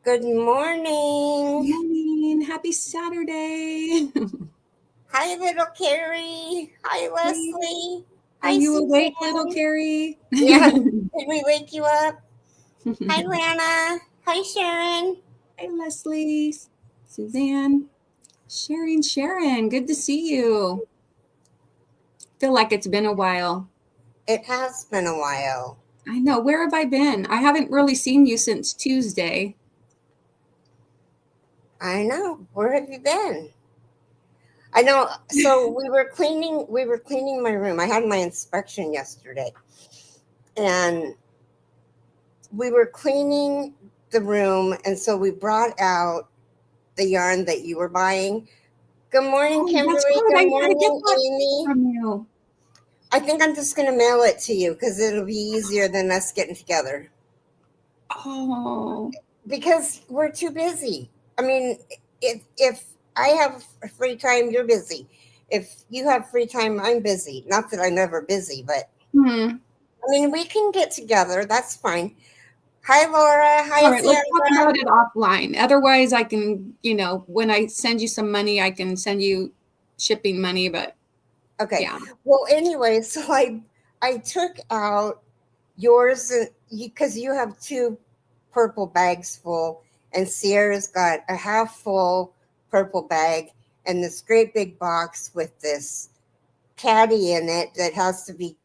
Good morning. Morning. Happy Saturday. Hi, little Keri. Hi, Hey, Leslie. are Hi, you awake, little Suzanne. Keri? Yeah, did we wake you up? Hi, Lana. Hi, Sharon. Hey, Leslie, Suzanne, Sharon. Good to see you. Feel like it's been a while. It has been a while. I know. Where have I been? I haven't really seen you since Tuesday. I know. Where have you been? I know. So we were cleaning. We were cleaning my room. I had my inspection yesterday, and we were cleaning the room, and so we brought out the yarn that you were buying. Good morning, Oh, that's Kimberly. good. Good I gotta get morning, that Amy. from you. I think I'm just going to mail it to you because it'll be easier than us getting together. Oh, Because we're too busy. I mean, if I have free time, you're busy. If you have free time, I'm busy. Not that I'm ever busy, but hmm. I mean, we can get together. That's fine. Hi, Laura. All Hi, right, let's talk Sandra. about it offline. Otherwise, I can, when I send you some money, I can send you shipping money, but Okay. yeah. Well, anyway, so I took out yours because you have two purple bags full, and Sierra's got a half full purple bag and this great big box with this caddy in it that has to be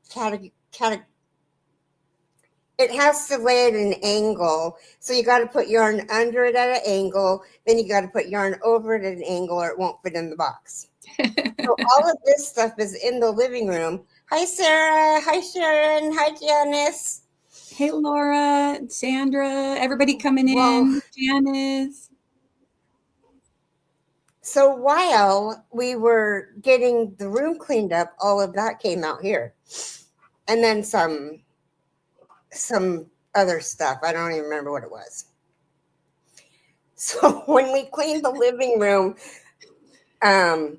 it has to lay at an angle. So you got to put yarn under it at an angle, then you got to put yarn over it at an angle or it won't fit in the box. So all of this stuff is in the living room. Hi, Sarah. Hi, Sharon. Hi, Janice. Hey, Laura, Sandra, everybody coming Well, in, Janice. so while we were getting the room cleaned up, all of that came out here. And then some other stuff. I don't even remember what it was. So when we cleaned the living room, um,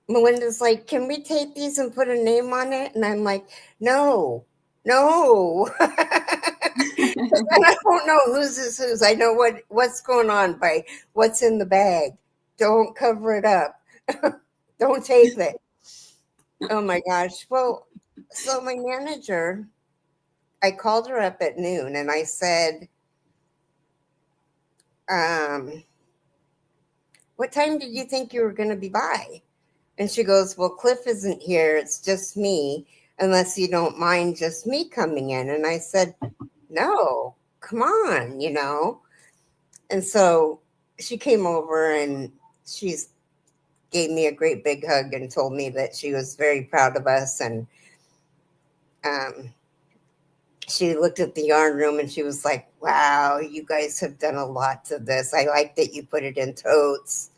Melinda's like, "Can we tape these and put a name on it?" And I'm like, "No, no." Then I don't know whose is whose. I know what's going on by what's in the bag. Don't cover it up. Don't tape it. Oh my gosh. Well, so my manager, I called her up at noon and I said, "What time did you think you were going to be by?" And she goes, "Well, Cliff isn't here. It's just me, unless you don't mind just me coming in." And I said, "No, come on. And so she came over and she's gave me a great big hug and told me that she was very proud of us. And um, she looked at the yarn room and she was like, "Wow, you guys have done a lot to this. I like that you put it in totes."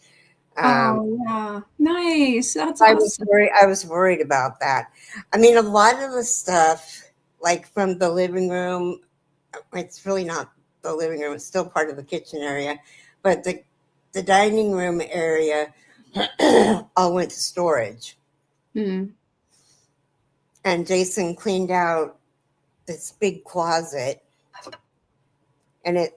Oh, yeah. Nice. That's I was awesome. worried. I was worried about that. I mean, a lot of the stuff, like from the living room, it's really not the living room. It's still part of the kitchen area, but the dining room area all went to storage. Mm. And Jason cleaned out this big closet, and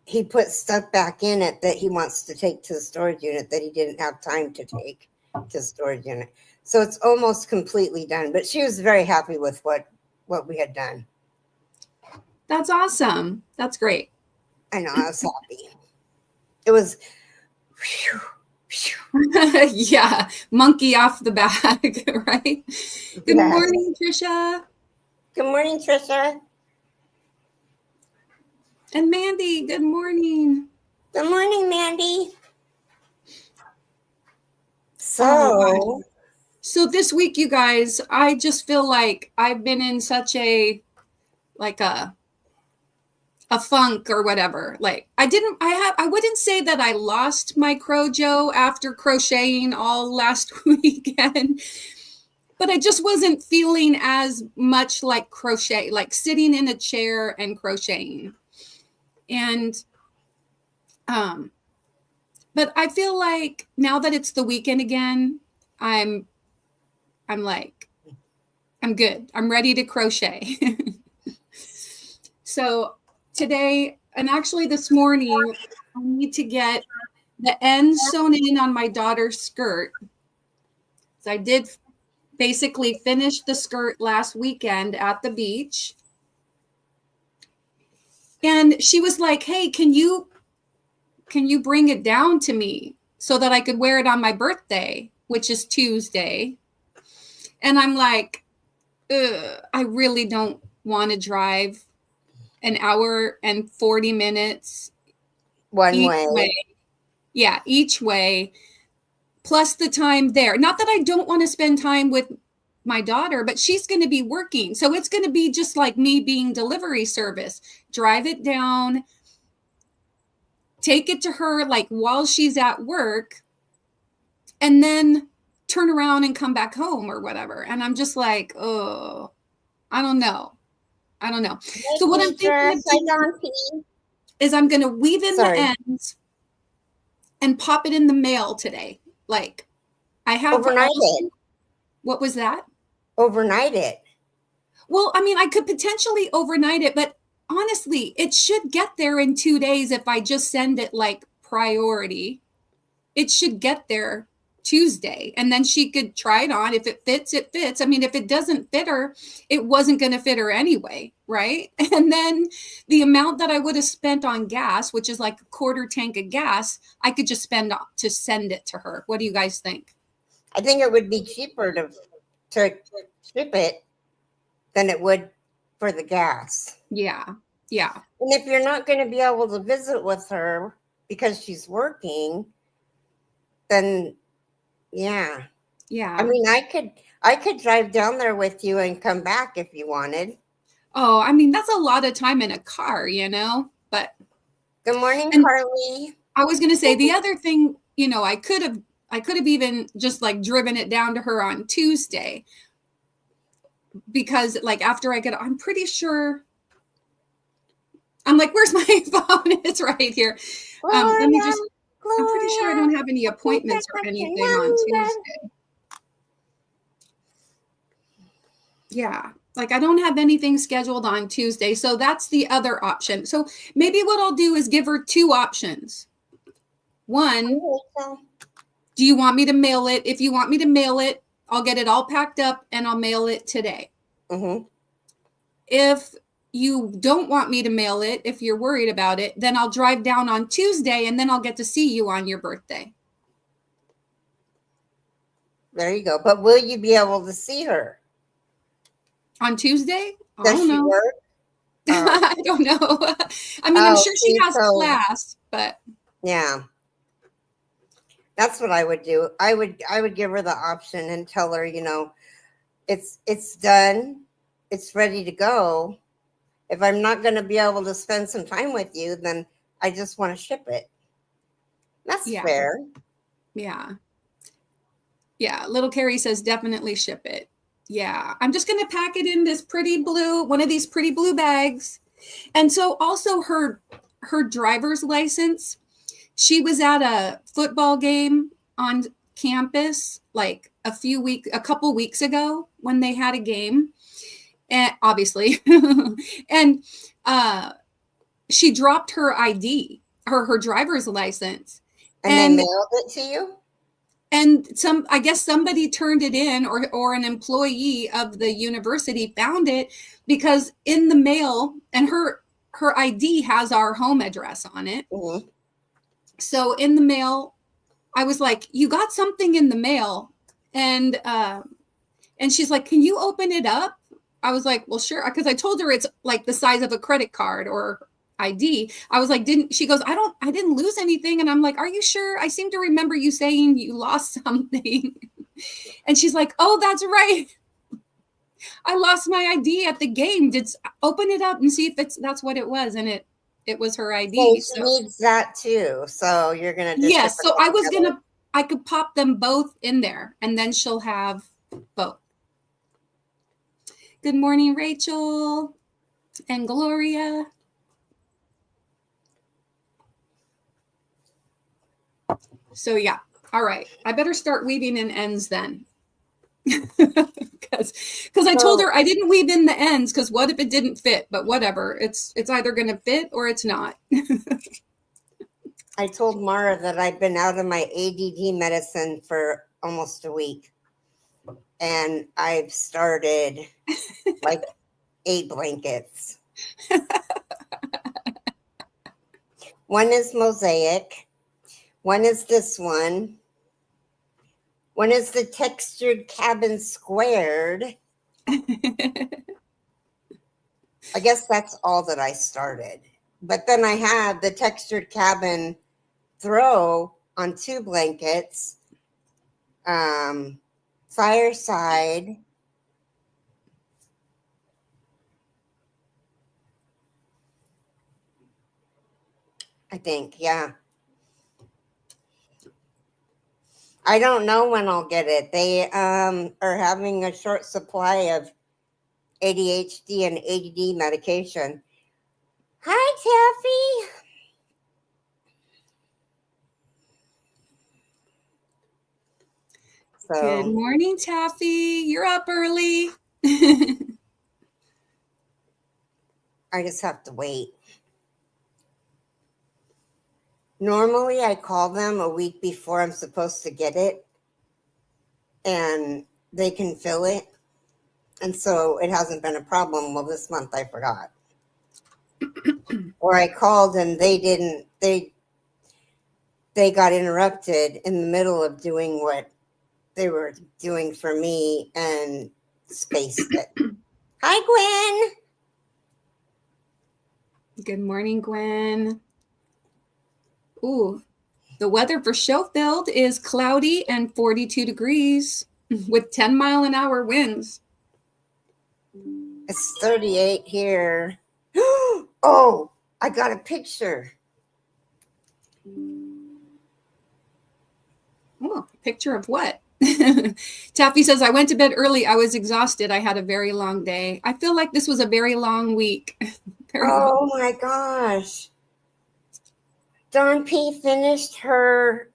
he put stuff back in it that he wants to take to the storage unit that he didn't have time to take to the storage unit. So it's almost completely done. But she was very happy with what we had done. That's awesome. That's great. I know, I was happy. It was whew, Yeah. Monkey off the bag, right? Good yes. morning, Trisha. Good morning, Trisha. And Mandy, good morning. Good morning, Mandy. Oh, gosh. So So this week, you guys, I just feel like I've been in such like a funk or whatever. Like I wouldn't say that I lost my crojo after crocheting all last weekend, but I just wasn't feeling as much like crochet, like sitting in a chair and crocheting. And um but I feel like now that it's the weekend again, I'm I'm like I'm good. I'm ready to crochet. So today, and actually this morning, I need to get the ends sewn in on my daughter's skirt. So I did basically finish the skirt last weekend at the beach. And she was like, "Hey, can you bring it down to me so that I could wear it on my birthday, which is Tuesday?" And I'm like, I really don't want to drive an hour and 40 minutes One each way. way. Yeah, each way, plus the time there. Not that I don't want to spend time with my daughter, but she's going to be working. So it's going to be just like me being delivery service. Drive it down, take it to her like while she's at work, and then turn around and come back home or whatever. And I'm just like, oh, I don't know. So what I'm thinking of doing is I'm going to weave in the ends and pop it in the mail today. Like I have overnight it. What was that? Overnight it. Well, I mean, I could potentially overnight it, but honestly, it should get there in 2 days if I just send it like priority. It should get there Tuesday, and then she could try it on. If it fits, it fits. I mean, if it doesn't fit her, it wasn't going to fit her anyway, right? And then the amount that I would have spent on gas, which is like a quarter tank of gas, I could just spend to send it to her. What do you guys think? I think it would be cheaper to ship it than it would for the gas. Yeah. Yeah. And if you're not going to be able to visit with her because she's working, then yeah. Yeah. I mean, I could drive down there with you and come back if you wanted. Oh, I mean, that's a lot of time in a car, you know, but. Good morning, Carly. I was going to say the other thing, you know, I could have even just like driven it down to her on Tuesday, because like after I get, I'm pretty sure, I'm like, where's my phone? It's right here. Let me just, I'm pretty sure I don't have any appointments or anything on Tuesday. Yeah, like I don't have anything scheduled on Tuesday. So that's the other option. So maybe what I'll do is give her two options. One, do you want me to mail it? If you want me to mail it, I'll get it all packed up and I'll mail it today. Mm-hmm. If you don't want me to mail it, if you're worried about it, then I'll drive down on Tuesday and then I'll get to see you on your birthday. There you go. But will you be able to see her? On Tuesday? Does she work? I don't know. I mean, I'm sure she has class, but. Yeah. That's what I would do. I would give her the option and tell her, you know, it's done. It's ready to go. If I'm not going to be able to spend some time with you, then I just want to ship it. That's fair. Yeah. Yeah. Little Keri says definitely ship it. Yeah. I'm just going to pack it in this one of these pretty blue bags. And so also her driver's license, she was at a football game on campus like a couple weeks ago when they had a game, and obviously, and she dropped her ID, her driver's license, and they mailed it to you. And I guess somebody turned it in, or an employee of the university found it, because in the mail, and her ID has our home address on it. Mm-hmm. So in the mail, I was like, you got something in the mail. And she's like, can you open it up? I was like, well, sure. Because I told her it's like the size of a credit card or ID. I was like, she goes, I didn't lose anything. And I'm like, are you sure? I seem to remember you saying you lost something. And she's like, oh, that's right. I lost my ID at the game. Open it up and see if that's what it was. And it was her ID. So she needs that too. So you're going to. Yes. So I could pop them both in there and then she'll have both. Good morning, Rachel and Gloria. So yeah. All right. I better start weaving in ends then. Because I told her I didn't weave in the ends because what if it didn't fit? But whatever, it's either going to fit or it's not. I told Mara that I've been out of my ADD medicine for almost a week, and I've started like 8 blankets. One is mosaic. One is this one. One is the textured cabin squared. I guess that's all that I started. But then I had the textured cabin throw on 2 blankets, fireside. I think, yeah. I don't know when I'll get it. They are having a short supply of ADHD and ADD medication. Hi, Taffy. So, good morning, Taffy. You're up early. I just have to wait. Normally, I call them a week before I'm supposed to get it, and they can fill it. And so it hasn't been a problem. Well, this month I forgot. Or I called and they didn't, they got interrupted in the middle of doing what they were doing for me and spaced it. Hi, Gwen. Good morning, Gwen. Ooh, the weather for Schofield is cloudy and 42 degrees with 10-mile-an-hour winds. It's 38 here. Oh, I got a picture. Oh, picture of what? Taffy says, I went to bed early. I was exhausted. I had a very long day. I feel like this was a very long week. Oh my gosh. Dawn P finished her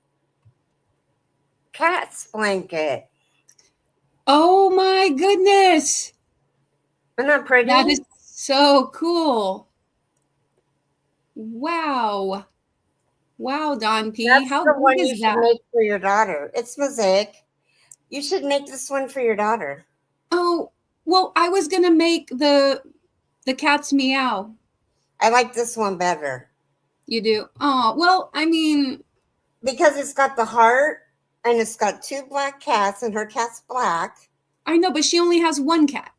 cat's blanket. Oh my goodness. Isn't that pretty? That is so cool. Wow. Wow, Dawn P. That's How the big one is you should that? make for your daughter. It's mosaic. You should make this one for your daughter. Oh, well, I was going to make the cat's meow. I like this one better. You do? Oh, well, I mean, because it's got the heart and it's got 2 black cats and her cat's black. I know, but she only has 1 cat.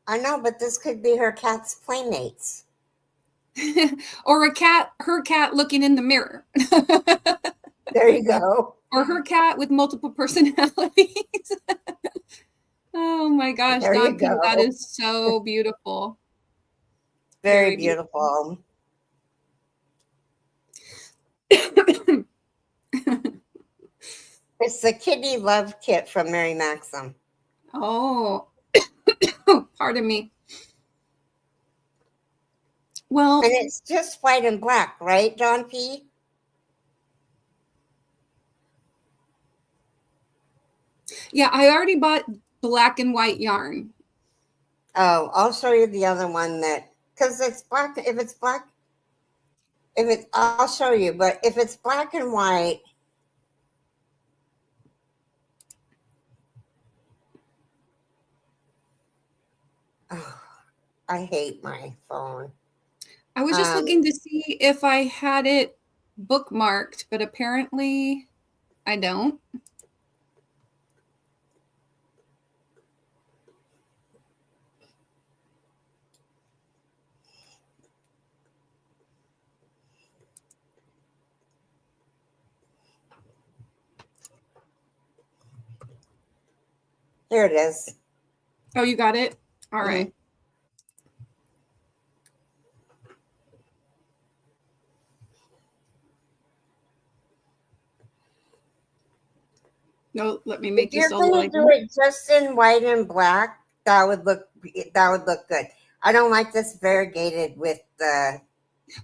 I know, but this could be her cat's playmates. Or her cat looking in the mirror. There you go. Or her cat with multiple personalities. Oh my gosh, there Dawn you P, go. that is so beautiful. Very beautiful. It's the Kitty Love Kit from Mary Maxim. Oh, pardon me. Well, and it's just white and black, right, Dawn P? Yeah, I already bought black and white yarn. Oh, I'll show you the other one that, because it's black. If it's black, I'll show you. But if it's black and white, oh, I hate my phone. I was just looking to see if I had it bookmarked, but apparently I don't. Here it is. Oh, you got it? All right. Mm-hmm. No, let me make this all like. If you're going to do it just in white and black, that would look good. I don't like this variegated with the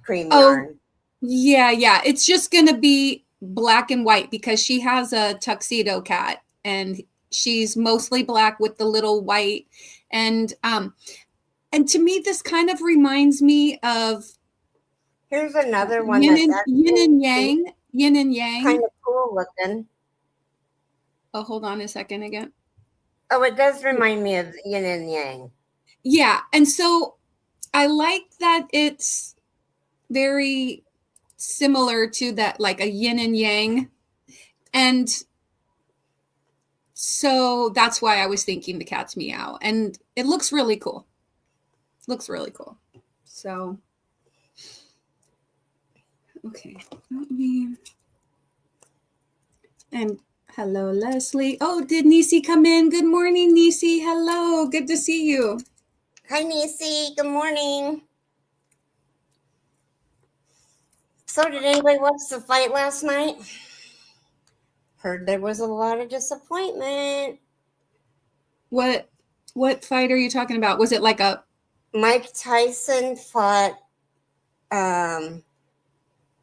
cream yarn. Yeah. It's just going to be black and white because she has a tuxedo cat and she's mostly black with the little white. And to me, this kind of reminds me of Here's another one yin that's and yang. Yin and yang. Kind of cool looking. Oh, hold on a second again. Oh, it does remind me of yin and yang. Yeah. And so I like that it's very similar to that, like a yin and yang. And so that's why I was thinking the cat's meow. And it looks really cool. Looks really cool. So, okay. Let me. And hello, Leslie. Oh, did Nisi come in? Good morning, Nisi. Hello. Good to see you. Hi, Nisi. Good morning. So, did anybody watch the fight last night? Heard there was a lot of disappointment. What fight are you talking about? Was it like a Mike Tyson fought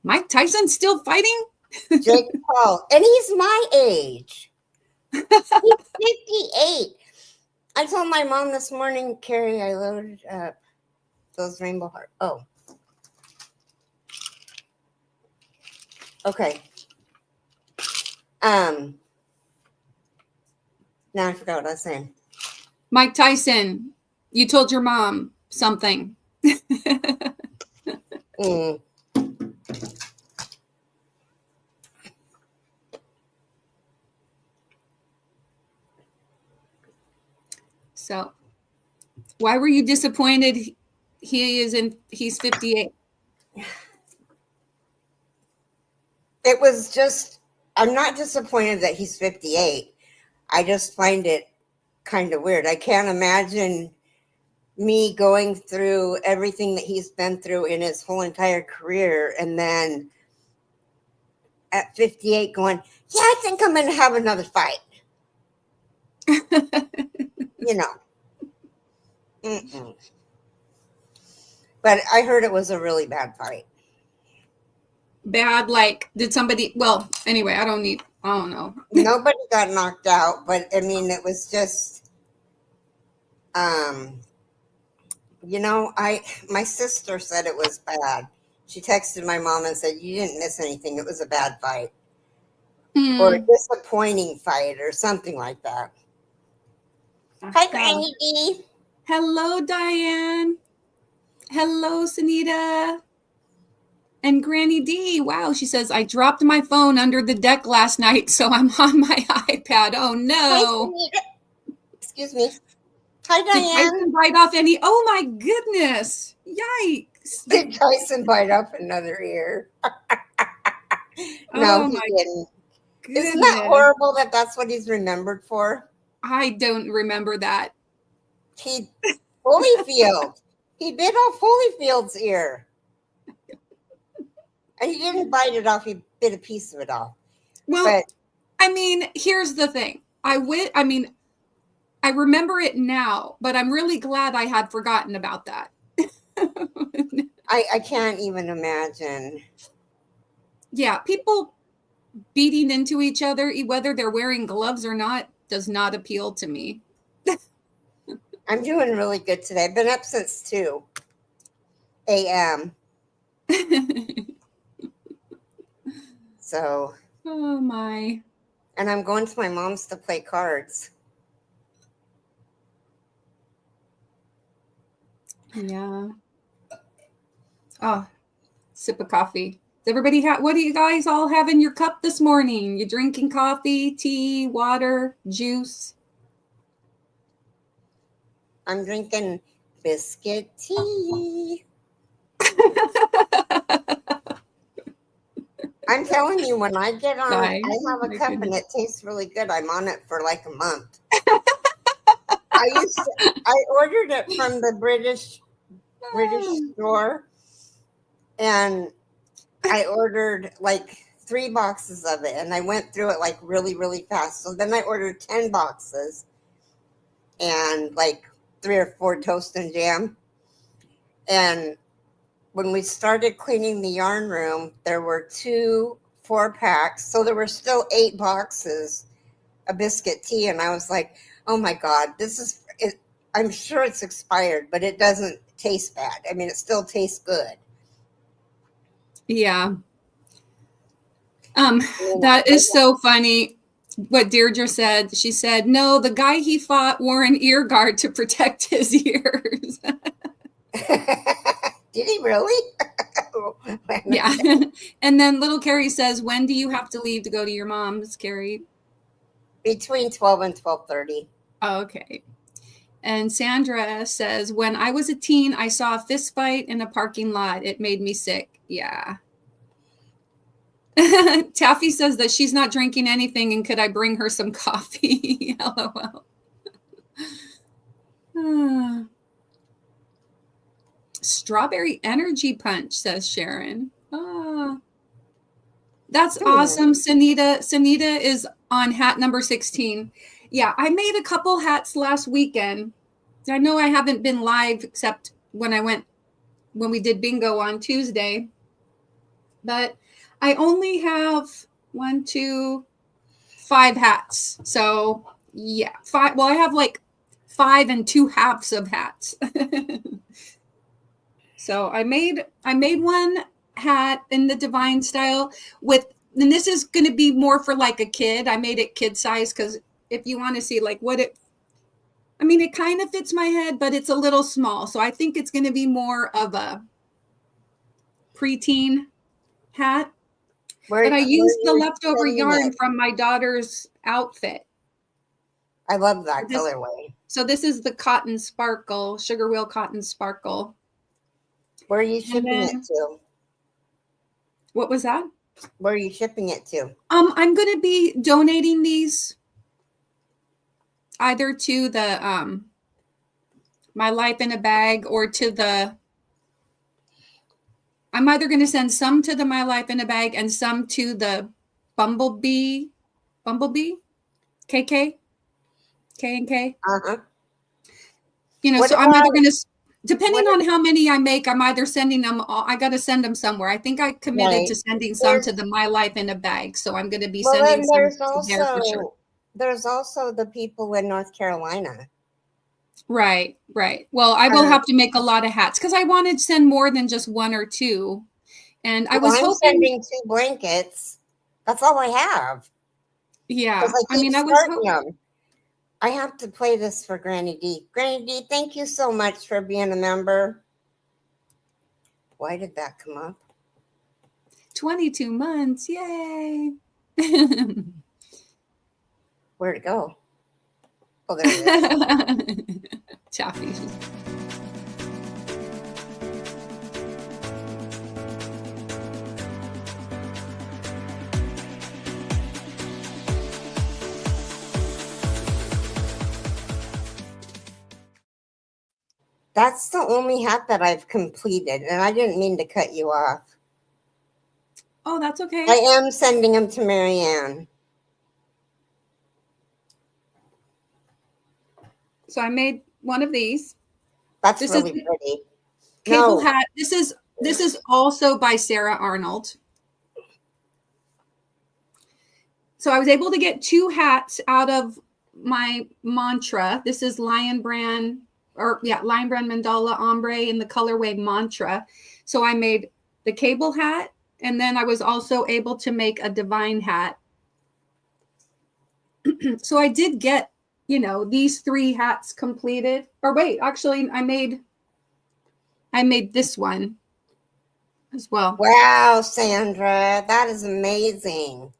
Mike Tyson still fighting? Jake Paul, and he's my age. He's 58. I told my mom this morning, Keri, I loaded up those rainbow hearts. Oh. Okay. Now I forgot what I was saying. Mike Tyson, you told your mom something. So, why were you disappointed? He's 58. It was just, I'm not disappointed that he's 58. I just find it kind of weird. I can't imagine me going through everything that he's been through in his whole entire career, and then at 58 going, yeah, I think I'm going to have another fight. You know. Mm-mm. But I heard it was a really bad fight. Bad, like, did somebody, well, anyway, I don't know. Nobody got knocked out, but I mean, it was just, you know, my sister said it was bad. She texted my mom and said, you didn't miss anything. It was a bad fight. Or a disappointing fight or something like that. Hi, Granny D. Hello, Diane. Hello, Sunita. And Granny D. Wow, she says, I dropped my phone under the deck last night, so I'm on my iPad. Oh, no. Hi, excuse me. Hi, Diane. Did Tyson bite off any? Oh, my goodness. Yikes. Did Tyson bite off another ear? No, he didn't. Goodness. Isn't that horrible that that's what he's remembered for? I don't remember that. Holyfield. He bit off Holyfield's ear. And he didn't bite it off. He bit a piece of it off. Well, but, I mean, here's the thing. I remember it now, but I'm really glad I had forgotten about that. I can't even imagine. Yeah, people beating into each other, whether they're wearing gloves or not, does not appeal to me. I'm doing really good today. I've been up since 2 a.m. So. Oh, my. And I'm going to my mom's to play cards. Yeah. Oh, sip of coffee. Does everybody what do you guys all have in your cup this morning? You drinking coffee, tea, water, juice? I'm drinking biscuit tea. I'm telling you, when I get on, I have a cup and it tastes really good. I'm on it for like a month. I ordered it from the British store, and I ordered like 3 boxes of it, and I went through it like really, really fast. So then I ordered 10 boxes and like 3 or 4 toast and jam. And when we started cleaning the yarn room, there were 2 4-packs. So there were still 8 boxes a biscuit tea, and I was like, oh my God, this is it. I'm sure it's expired, but it doesn't taste bad. I mean, it still tastes good. Yeah. You That know, is so funny. What Deirdre said, she said, no, the guy he fought wore an ear guard to protect his ears. did he really? Yeah. And then little Keri says, when do you have to leave to go to your mom's, Keri? Between 12 and 12:30. Oh, okay. And Sandra says, when I was a teen, I saw a fist fight in a parking lot. It made me sick. Yeah. Taffy says that she's not drinking anything and could I bring her some coffee? LOL. Strawberry energy punch, says Sharon. That's awesome. Sanita is on hat number 16. Yeah, I made a couple hats last weekend. I know I haven't been live except when we did bingo on Tuesday. But I only have 5 hats. So yeah, 5. Well, I have like 5 and 2 halves of hats. So I made one hat in the divine style and this is going to be more for like a kid. I made it kid size because if you want to see like it kind of fits my head, but it's a little small. So I think it's going to be more of a preteen hat. But I used the leftover yarn from my daughter's outfit. I love that colorway. So this is the cotton sparkle, Sugar Wheel cotton sparkle. Where are you shipping it to? What was that? Where are you shipping it to? I'm going to be donating these either to the My Life in a Bag or to I'm either going to send some to the My Life in a Bag and some to the Bumblebee, KK, K&K. Uh-huh. So I'm either going to, depending on how many I make, I'm either sending them, I got to send them somewhere. I think I committed to sending some to the My Life in a Bag. So I'm going to be sending some to there for sure. There's also the people in North Carolina. Right. Well, I will have to make a lot of hats because I wanted to send more than just 1 or 2. And I was hoping sending 2 blankets. That's all I have. Yeah. I was hoping. I have to play this for Granny D. Granny D, thank you so much for being a member. Why did that come up? 22 months. Yay. Where'd it go? Oh, there it is. Taffy. That's the only hat that I've completed, and I didn't mean to cut you off. Oh, that's okay. I am sending them to Marianne. So I made one of these. This really pretty. Cable hat. This is also by Sarah Arnold. So I was able to get 2 hats out of my mantra. This is Lion Brand Mandala Ombre in the colorway Mantra. So I made the cable hat, and then I was also able to make a divine hat. So I did get, these 3 hats completed. Or wait, actually I made this one as well. Wow, Sandra, that is amazing.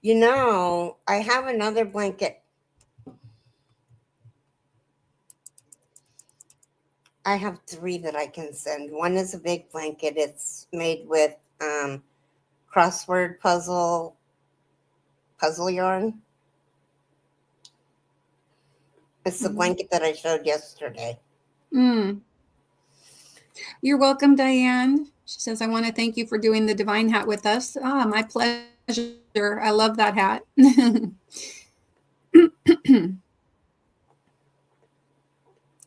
I have another blanket. I have 3 that I can send. One is a big blanket. It's made with crossword puzzle yarn. It's the blanket that I showed yesterday. You're welcome, Diane. She says, I want to thank you for doing the divine hat with us. My pleasure. I love that hat.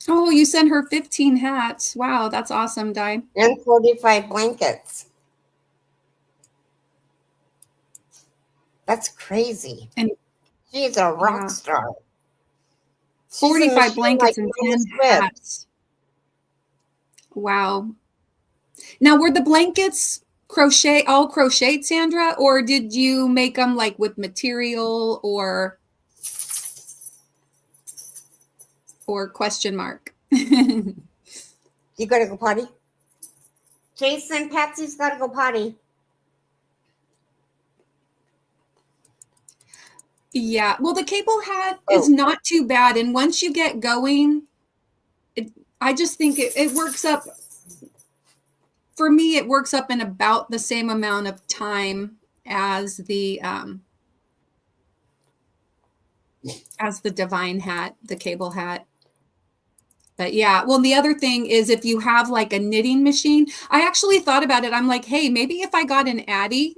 Oh, you sent her 15 hats. Wow, that's awesome, Di. And 45 blankets. That's crazy. And She's a rock yeah, star. She's a 45 machine blankets like and Mama 10 Swift. hats. Wow. Now, were the blankets all crocheted, Sandra, or did you make them like with material or question mark? You gotta go potty? Jason, Patsy's gotta go potty. Yeah. Well, the cable hat is not too bad. And once you get going, I just think it works up. For me, it works up in about the same amount of time as the divine hat, the cable hat. But yeah, well, the other thing is if you have like a knitting machine, I actually thought about it. I'm like, hey, maybe if I got an Addy,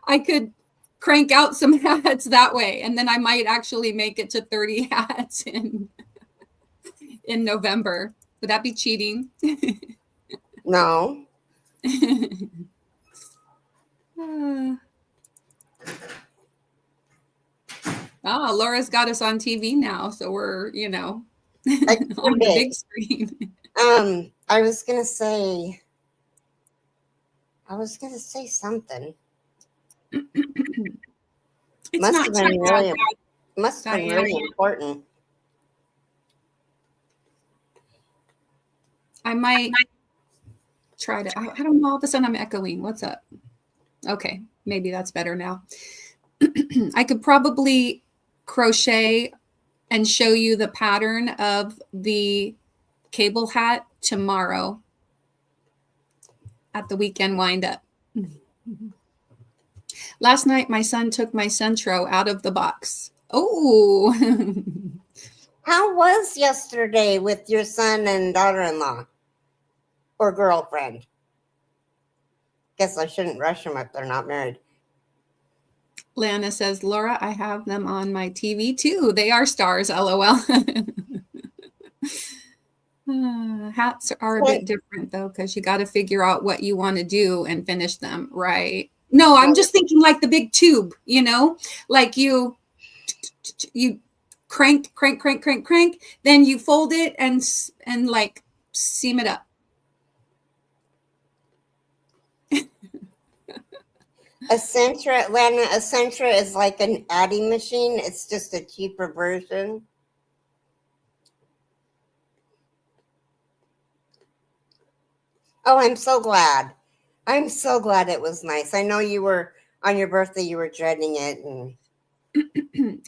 I could crank out some hats that way, and then I might actually make it to 30 hats in November. Would that be cheating? No. Oh, Laura's got us on TV now, so we're, on the big screen. I was gonna say something. It's must not have been really, must have been really important. I might try to, I don't know, all of a sudden I'm echoing. What's up? Okay, maybe that's better now. I could probably crochet and show you the pattern of the cable hat tomorrow at the weekend wind up. Last night, my son took my Centro out of the box. Oh. How was yesterday with your son and daughter-in-law or girlfriend? Guess I shouldn't rush them if they're not married. Lana says, Laura, I have them on my TV too. They are stars, LOL. Hats are a bit different though, because you got to figure out what you want to do and finish them, right? No, I'm just thinking like the big tube, like you crank, then you fold it and like seam it up. A Centra is like an adding machine. It's just a cheaper version. Oh, I'm so glad. I'm so glad it was nice. I know you were on your birthday, you were dreading it. And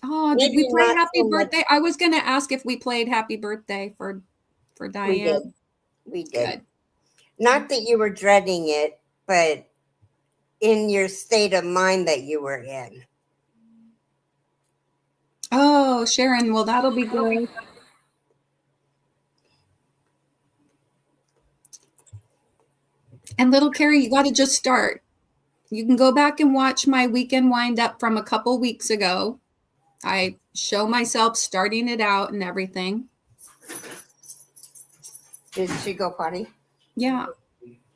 oh, did we play Happy Birthday? I was going to ask if we played Happy Birthday for Diane. We did. Good. Not that you were dreading it, but in your state of mind that you were in. Oh, Sharon, well, that'll be good. And little Keri, you got to just start. You can go back and watch my weekend wind up from a couple weeks ago. I show myself starting it out and everything. Did she go potty? Yeah.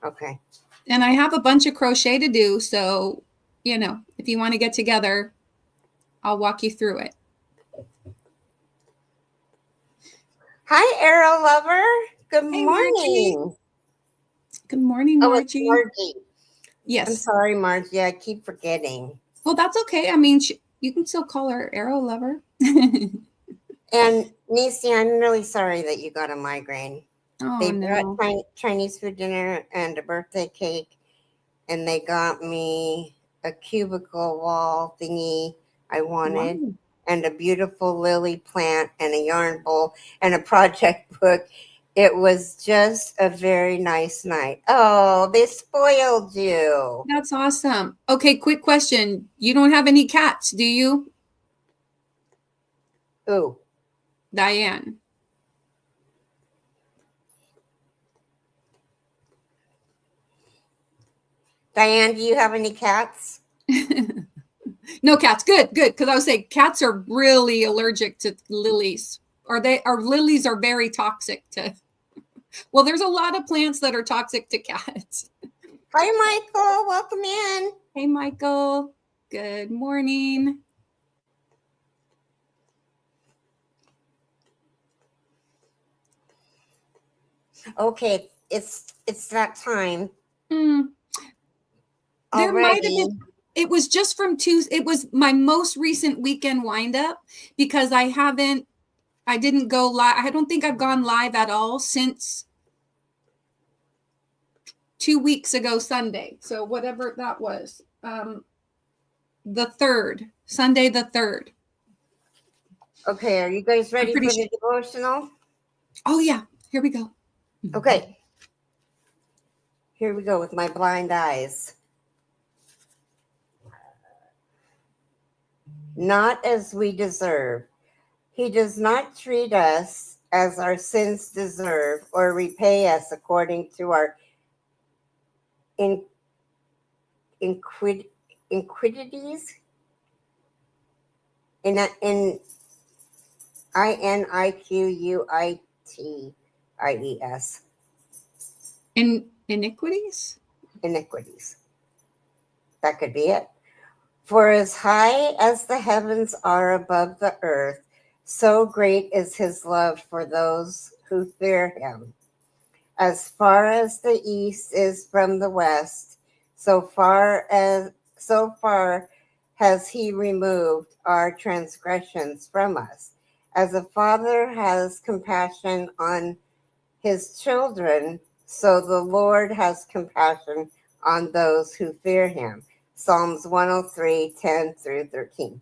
Okay. And I have a bunch of crochet to do. So, if you want to get together, I'll walk you through it. Hi, Arrow Lover. Good morning. Margie. Good morning, Margie. Oh, it's Margie. Yes. I'm sorry, Margie. I keep forgetting. Well, that's okay. I mean, you can still call her Arrow Lover. And Nisi, I'm really sorry that you got a migraine. Oh, they no. brought Chinese food dinner and a birthday cake, and they got me a cubicle wall thingy I wanted, wow, and a beautiful lily plant and a yarn bowl and a project book. It was just a very nice night. Oh, they spoiled you. That's awesome. Okay, quick question. You don't have any cats, do you? Who? Diane. Diane, do you have any cats? No cats. Good. Because I was saying cats are really allergic to lilies. Lilies are very toxic to. Well, there's a lot of plants that are toxic to cats. Hi, Michael. Welcome in. Hey, Michael. Good morning. Okay, it's that time. There might have Already. been. It was just from Tuesday. It was my most recent weekend windup because I didn't go live. I don't think I've gone live at all since 2 weeks ago Sunday. So whatever that was, the 3rd, Sunday the 3rd. Okay, are you guys ready for the devotional? Oh yeah, here we go. Okay. Here we go with my blind eyes. Not as we deserve. He does not treat us as our sins deserve or repay us according to our iniquities. In INIQUITIES. Iniquities? Iniquities. That could be it. For as high as the heavens are above the earth, so great is his love for those who fear him. As far as the east is from the west, so far has he removed our transgressions from us. As a father has compassion on his children, so the Lord has compassion on those who fear him. Psalms 103:10-13.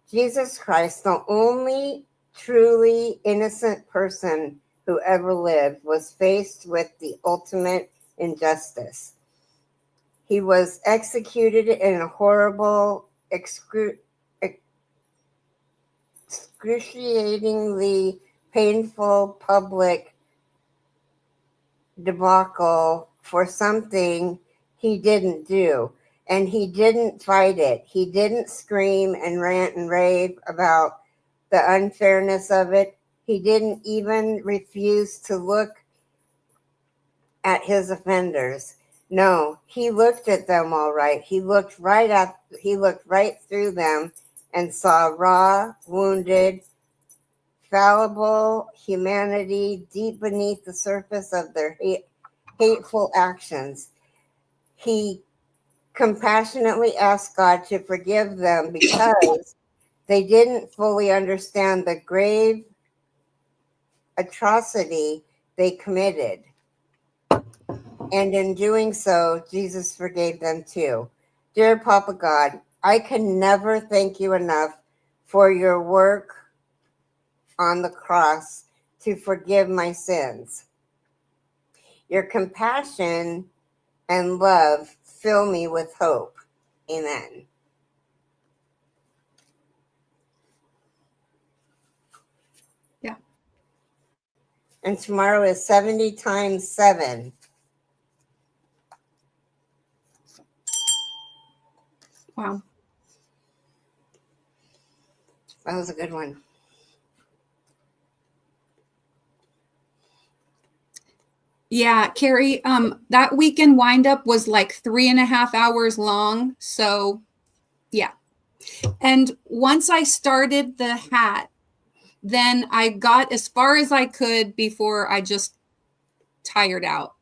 Jesus Christ, the only truly innocent person who ever lived, was faced with the ultimate injustice. He was executed in a horrible, excruciatingly painful public debacle for something he didn't do. And he didn't fight it. He didn't scream and rant and rave about the unfairness of it. He didn't even refuse to look at his offenders. No, he looked at them all right. He looked right through them and saw raw, wounded, fallible humanity deep beneath the surface of their hateful actions. He compassionately asked God to forgive them because they didn't fully understand the grave atrocity they committed. And in doing so, Jesus forgave them too. Dear Papa God, I can never thank you enough for your work on the cross to forgive my sins. Your compassion and love fill me with hope. Amen. Yeah. And tomorrow is 70 times 7. Wow. That was a good one. Yeah, Keri, that weekend windup was like 3.5 hours long. So yeah. And once I started the hat, then I got as far as I could before I just tired out.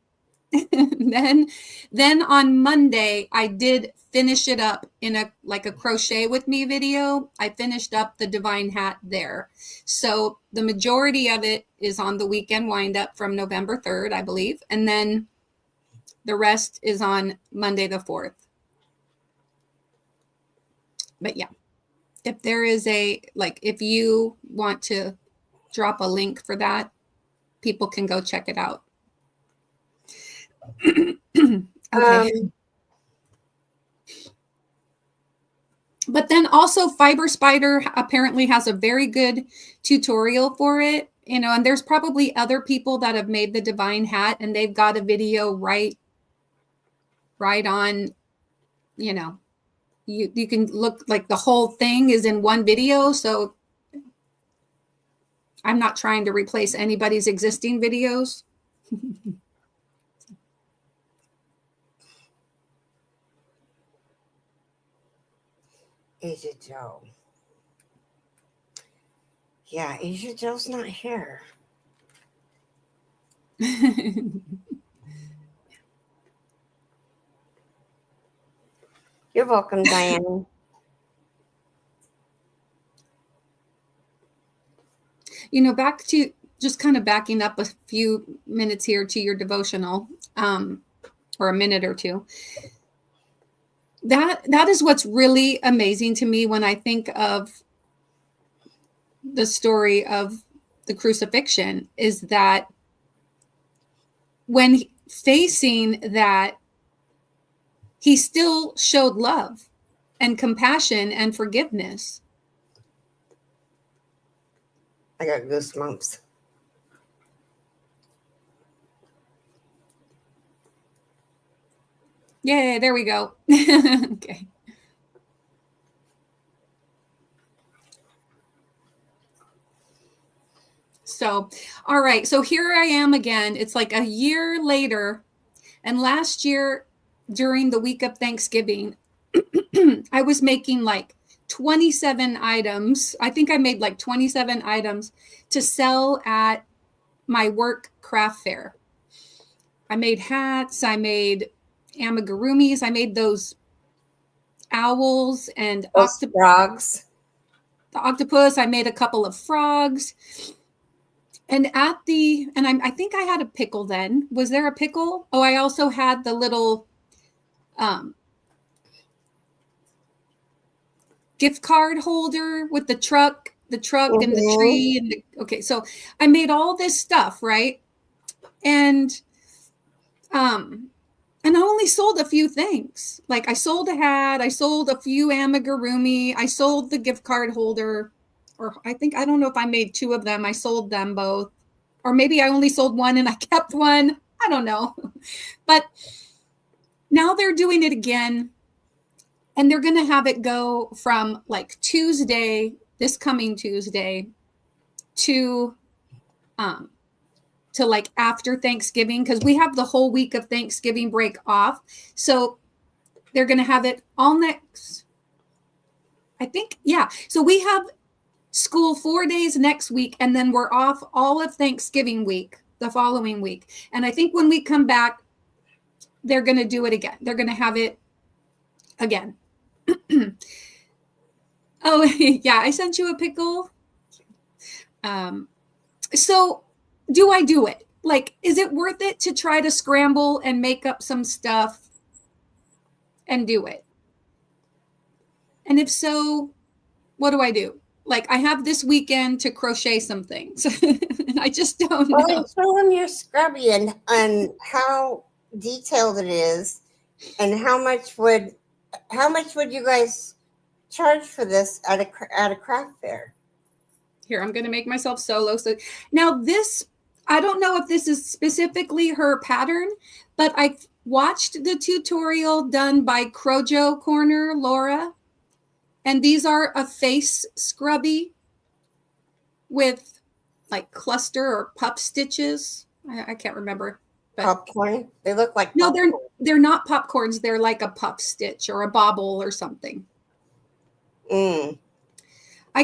then on Monday I did finish it up in a crochet with me video. I finished up the divine hat there. So the majority of it is on the weekend windup from November 3rd, I believe. And then the rest is on Monday the 4th. But yeah, if there is if you want to drop a link for that, people can go check it out. Okay. But then also Fiber Spider apparently has a very good tutorial for it, and there's probably other people that have made the divine hat and they've got a video right on, you can look like the whole thing is in one video. So I'm not trying to replace anybody's existing videos. Asia Joe. Yeah, Asia Joe's not here. You're welcome, Diane. Back to just kind of backing up a few minutes here to your devotional, or a minute or two. That is what's really amazing to me when I think of the story of the crucifixion, is that when facing that, he still showed love and compassion and forgiveness. I got goosebumps. Yay, there we go. Okay. So, all right. So here I am again. It's like a year later. And last year, during the week of Thanksgiving, I was making like 27 items. I think I made like 27 items to sell at my work craft fair. I made hats. I made amigurumis. I made those owls and frogs. The octopus. I made a couple of frogs. And I think I had a pickle then. Was there a pickle? Oh, I also had the little gift card holder with the truck and the tree. Okay, so I made all this stuff, right? And I only sold a few things. Like I sold a hat, I sold a few amigurumi, I sold the gift card holder, or I don't know if I made 2 of them. I sold them both. Or maybe I only sold one and I kept one. I don't know. But now they're doing it again. And they're going to have it go from like Tuesday, this coming Tuesday, to like after Thanksgiving, because we have the whole week of Thanksgiving break off. So they're going to have it all next, I think. Yeah. So we have school 4 days next week, and then we're off all of Thanksgiving week, the following week. And I think when we come back, they're going to do it again. They're going to have it again. Oh, yeah. I sent you a pickle. So do I do it? Like, is it worth it to try to scramble and make up some stuff and do it? And if so, what do I do? Like, I have this weekend to crochet some things. And I just don't know. Well, show them your scrubby and how detailed it is, and how much would you guys charge for this at a craft fair? Here, I'm going to make myself solo. So now this, I don't know if this is specifically her pattern, but I watched the tutorial done by Crojo Corner, Laura. And these are a face scrubby with like cluster or pup stitches. I can't remember. But popcorn? They look like popcorn. No, they're not popcorns. They're like a pup stitch or a bobble or something. I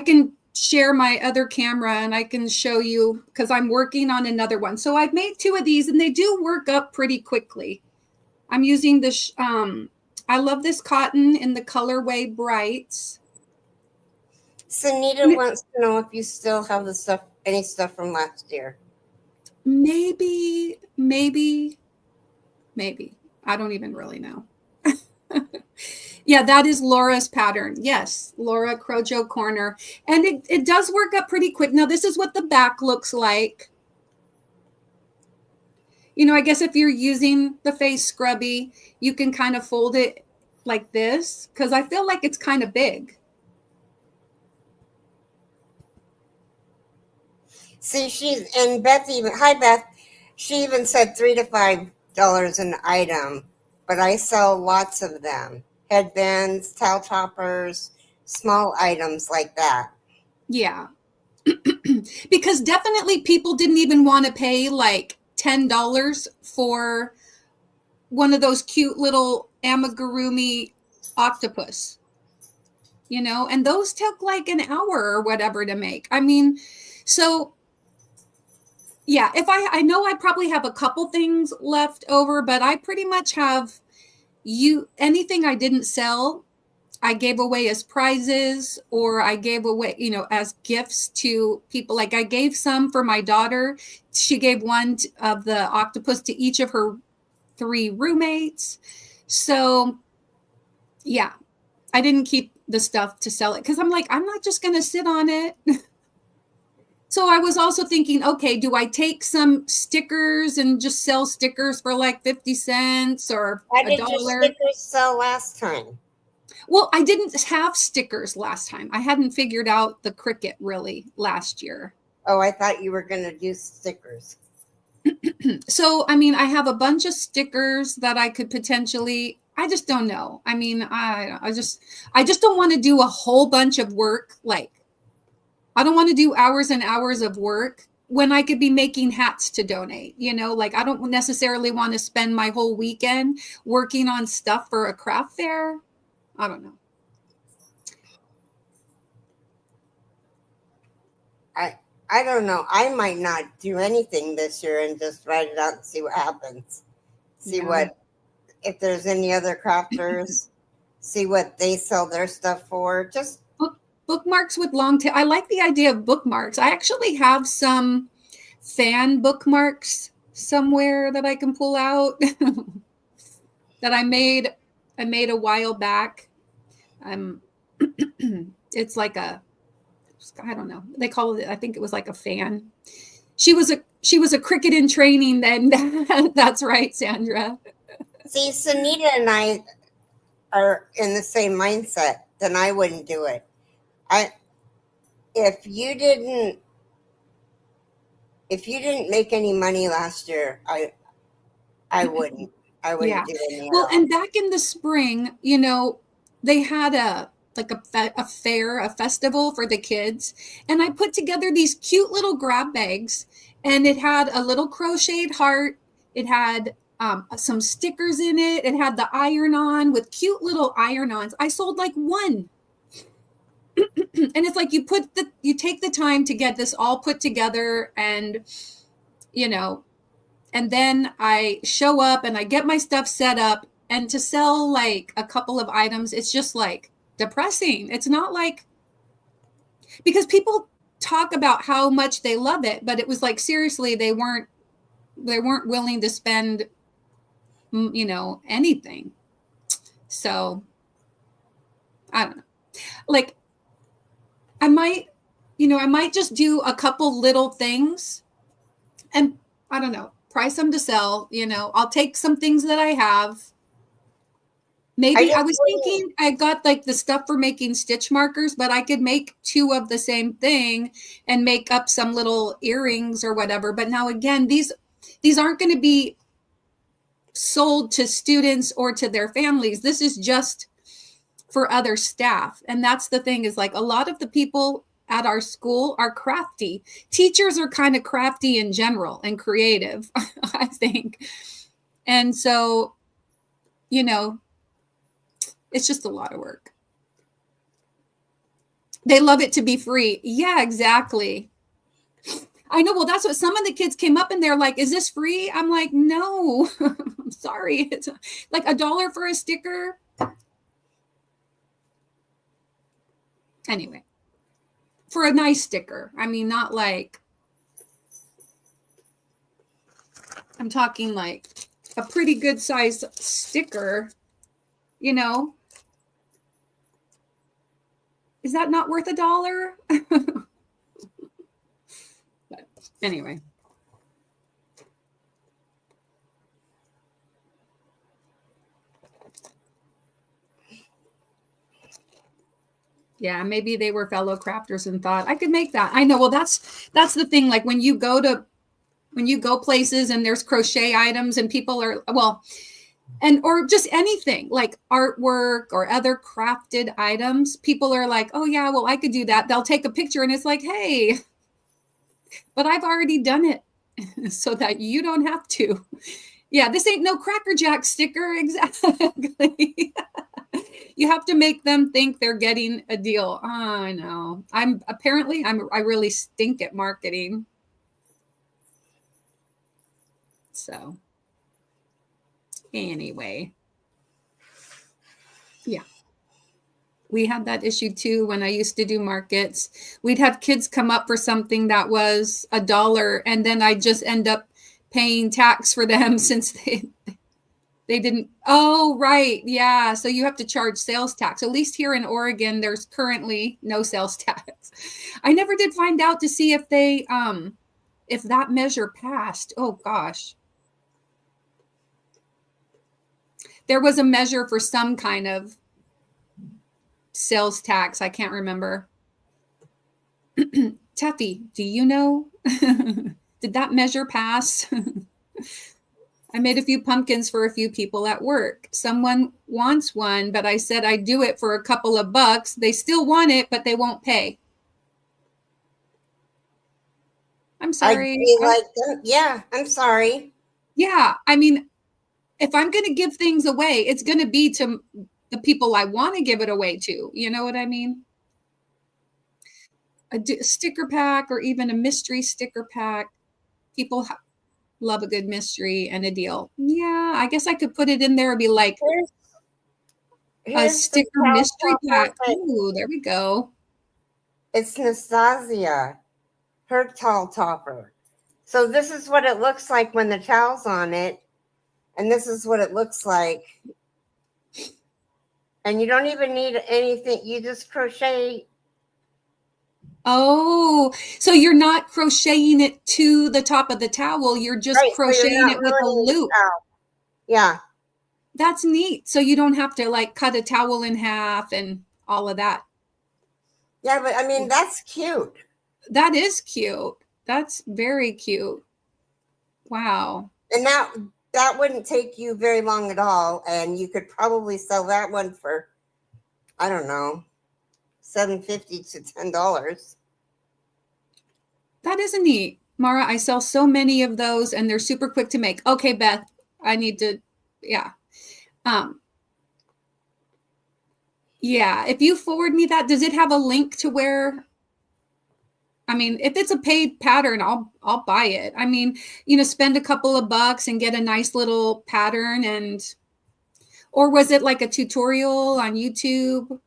can share my other camera and I can show you, because I'm working on another one. So I've made 2 of these and they do work up pretty quickly. I'm using this. I love this cotton in the colorway Brights. Sunita wants to know if you still have any stuff from last year. Maybe. I don't even really know. Yeah, that is Laura's pattern. Yes, Laura Crojo Corner. And it does work up pretty quick. Now, this is what the back looks like. I guess if you're using the face scrubby, you can kind of fold it like this, because I feel like it's kind of big. See, hi Beth, she even said $3 to $5 an item, but I sell lots of them. Headbands, towel toppers, small items like that. Yeah. Because definitely people didn't even want to pay like $10 for one of those cute little amigurumi octopus. you know, and those took like an hour or whatever to make. I mean, so yeah, if I know I probably have a couple things left over, but I pretty much have anything I didn't sell, I gave away as prizes, or I gave away, you know, as gifts to people. Like I gave some for my daughter. She gave one of the octopus to each of her 3 roommates. So yeah, I didn't keep the stuff to sell it because I'm like, I'm not just going to sit on it. So I was also thinking, okay, do I take some stickers and just sell stickers for like 50 cents or How a did your dollar? stickers sell last time? Well, I didn't have stickers last time. I hadn't figured out the Cricut really last year. Oh, I thought you were going to do stickers. So, I mean, I have a bunch of stickers that I could potentially, I just don't know. I mean, I just don't want to do a whole bunch of work. Like, I don't want to do hours and hours of work when I could be making hats to donate, you know, like I don't necessarily want to spend my whole weekend working on stuff for a craft fair. I don't know. I don't know. I might not do anything this year and just write it out and see what happens. See what, if there's any other crafters, see what they sell their stuff for. Just bookmarks with long tail. I like the idea of bookmarks. I actually have some fan bookmarks somewhere that I can pull out that I made a while back. It's like I don't know. They call it, I think it was like a fan. She was a Cricut in training then. That's right, Sandra. see, Sunita and I are in the same mindset. Then I wouldn't do it. If you didn't make any money last year, I wouldn't. I wouldn't do any. Well, and back in the spring, you know, they had a fair, a festival for the kids, and I put together these cute little grab bags, and it had a little crocheted heart. It had some stickers in it. It had the iron-on with cute little iron-ons. I sold like one. And it's like you take the time to get this all put together, and you know, and then I show up and I get my stuff set up, and to sell like a couple of items, it's just like depressing. It's not like, because people talk about how much they love it, but it was like, seriously, they weren't willing to spend, you know, anything. So I don't know. Like I might just do a couple little things and I don't know, price them to sell, you know. I'll take some things that I have. Maybe I was thinking I got like the stuff for making stitch markers, but I could make 2 of the same thing and make up some little earrings or whatever. But now again, these aren't going to be sold to students or to their families. This is just for other staff. And that's the thing, is like a lot of the people at our school are crafty. Teachers are kind of crafty in general and creative, I think. And so, you know, it's just a lot of work. They love it to be free. Yeah, exactly. I know. Well, that's what some of the kids came up and they're like, is this free? I'm like, no, I'm sorry. It's like $1 for a sticker. Anyway, for a nice sticker. I mean, not like, I'm talking like a pretty good size sticker, you know. Is that not worth $1? But anyway. Yeah, maybe they were fellow crafters and thought, I could make that. I know. Well, that's the thing. Like when you go places and there's crochet items and people are, well, and or just anything like artwork or other crafted items, people are like, oh yeah, well, I could do that. They'll take a picture and it's like, hey, but I've already done it so that you don't have to. Yeah, this ain't no Cracker Jack sticker. Exactly. You have to make them think they're getting a deal. Oh, I know. I really stink at marketing. So anyway, yeah. We had that issue too when I used to do markets. We'd have kids come up for something that was $1, and then I'd just end up paying tax for them since they didn't. Oh, right. Yeah. So you have to charge sales tax. At least here in Oregon, there's currently no sales tax. I never did find out to see if if that measure passed. Oh gosh. There was a measure for some kind of sales tax. I can't remember. Teffy, do you know? Did that measure pass? I made a few pumpkins for a few people at work. Someone wants one, but I said I'd do it for a couple of bucks. They still want it, but they won't pay. I'm sorry. Yeah, I'm sorry. Yeah, I mean, if I'm going to give things away, it's going to be to the people I want to give it away to. You know what I mean? A sticker pack or even a mystery sticker pack. People love a good mystery and a deal. Yeah, I guess I could put it in there and be like a sticker mystery pack. Ooh, there we go. It's Nastasia, her towel topper. So this is what it looks like when the towel's on it. And this is what it looks like. And you don't even need anything. You just crochet. Oh, so you're not crocheting it to the top of the towel. You're just crocheting it with a loop. Yeah. That's neat. So you don't have to like cut a towel in half and all of that. Yeah, but I mean, that's cute. That is cute. That's very cute. Wow. And that wouldn't take you very long at all. And you could probably sell that one for, I don't know, $7.50 to $10. That is neat. Mara, I sell so many of those and they're super quick to make. Okay, Beth, I need to, yeah. Yeah, if you forward me that, does it have a link to where, I mean, if it's a paid pattern, I'll buy it. I mean, spend a couple of bucks and get a nice little pattern or was it like a tutorial on YouTube?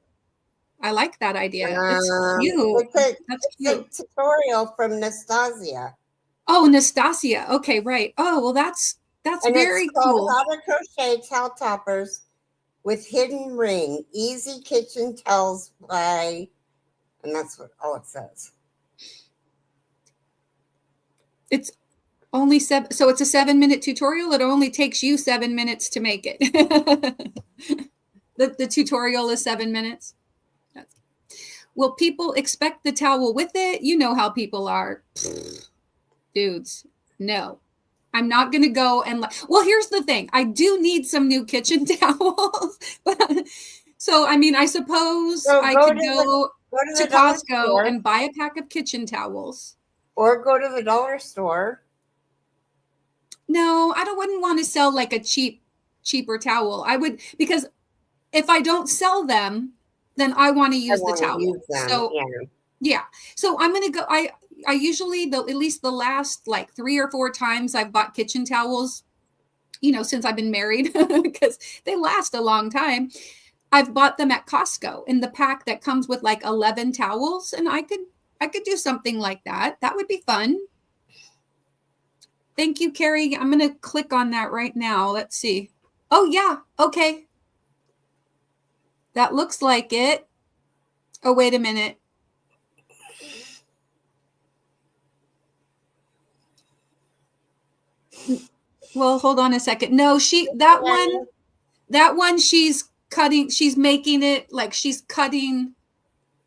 I like that idea. It's cute. It's a tutorial from Nastasia. Oh, Nastasia. Okay, right. Oh, well, that's and very it's called cool. How to Crochet Towel Toppers with Hidden Ring. Easy Kitchen Tells by, and that's what all it says. It's only 7. So it's a 7-minute tutorial. It only takes you 7 minutes to make it. The tutorial is 7 minutes. Will people expect the towel with it? You know how people are. Dudes, no. I'm not going to go and well, here's the thing. I do need some new kitchen towels. So, I mean, I suppose I could go to Costco and buy a pack of kitchen towels. Or go to the dollar store. No, wouldn't want to sell like a cheaper towel. I would, because if I don't sell them, then I want to use the towel. So yeah. So I'm going to go, I usually, at least the last like 3 or 4 times I've bought kitchen towels, since I've been married, because they last a long time. I've bought them at Costco in the pack that comes with like 11 towels. And I could do something like that. That would be fun. Thank you, Keri. I'm going to click on that right now. Let's see. Oh, yeah. Okay. That looks like it. Oh, wait a minute. Well, hold on a second. No, that one she's cutting, she's making it like she's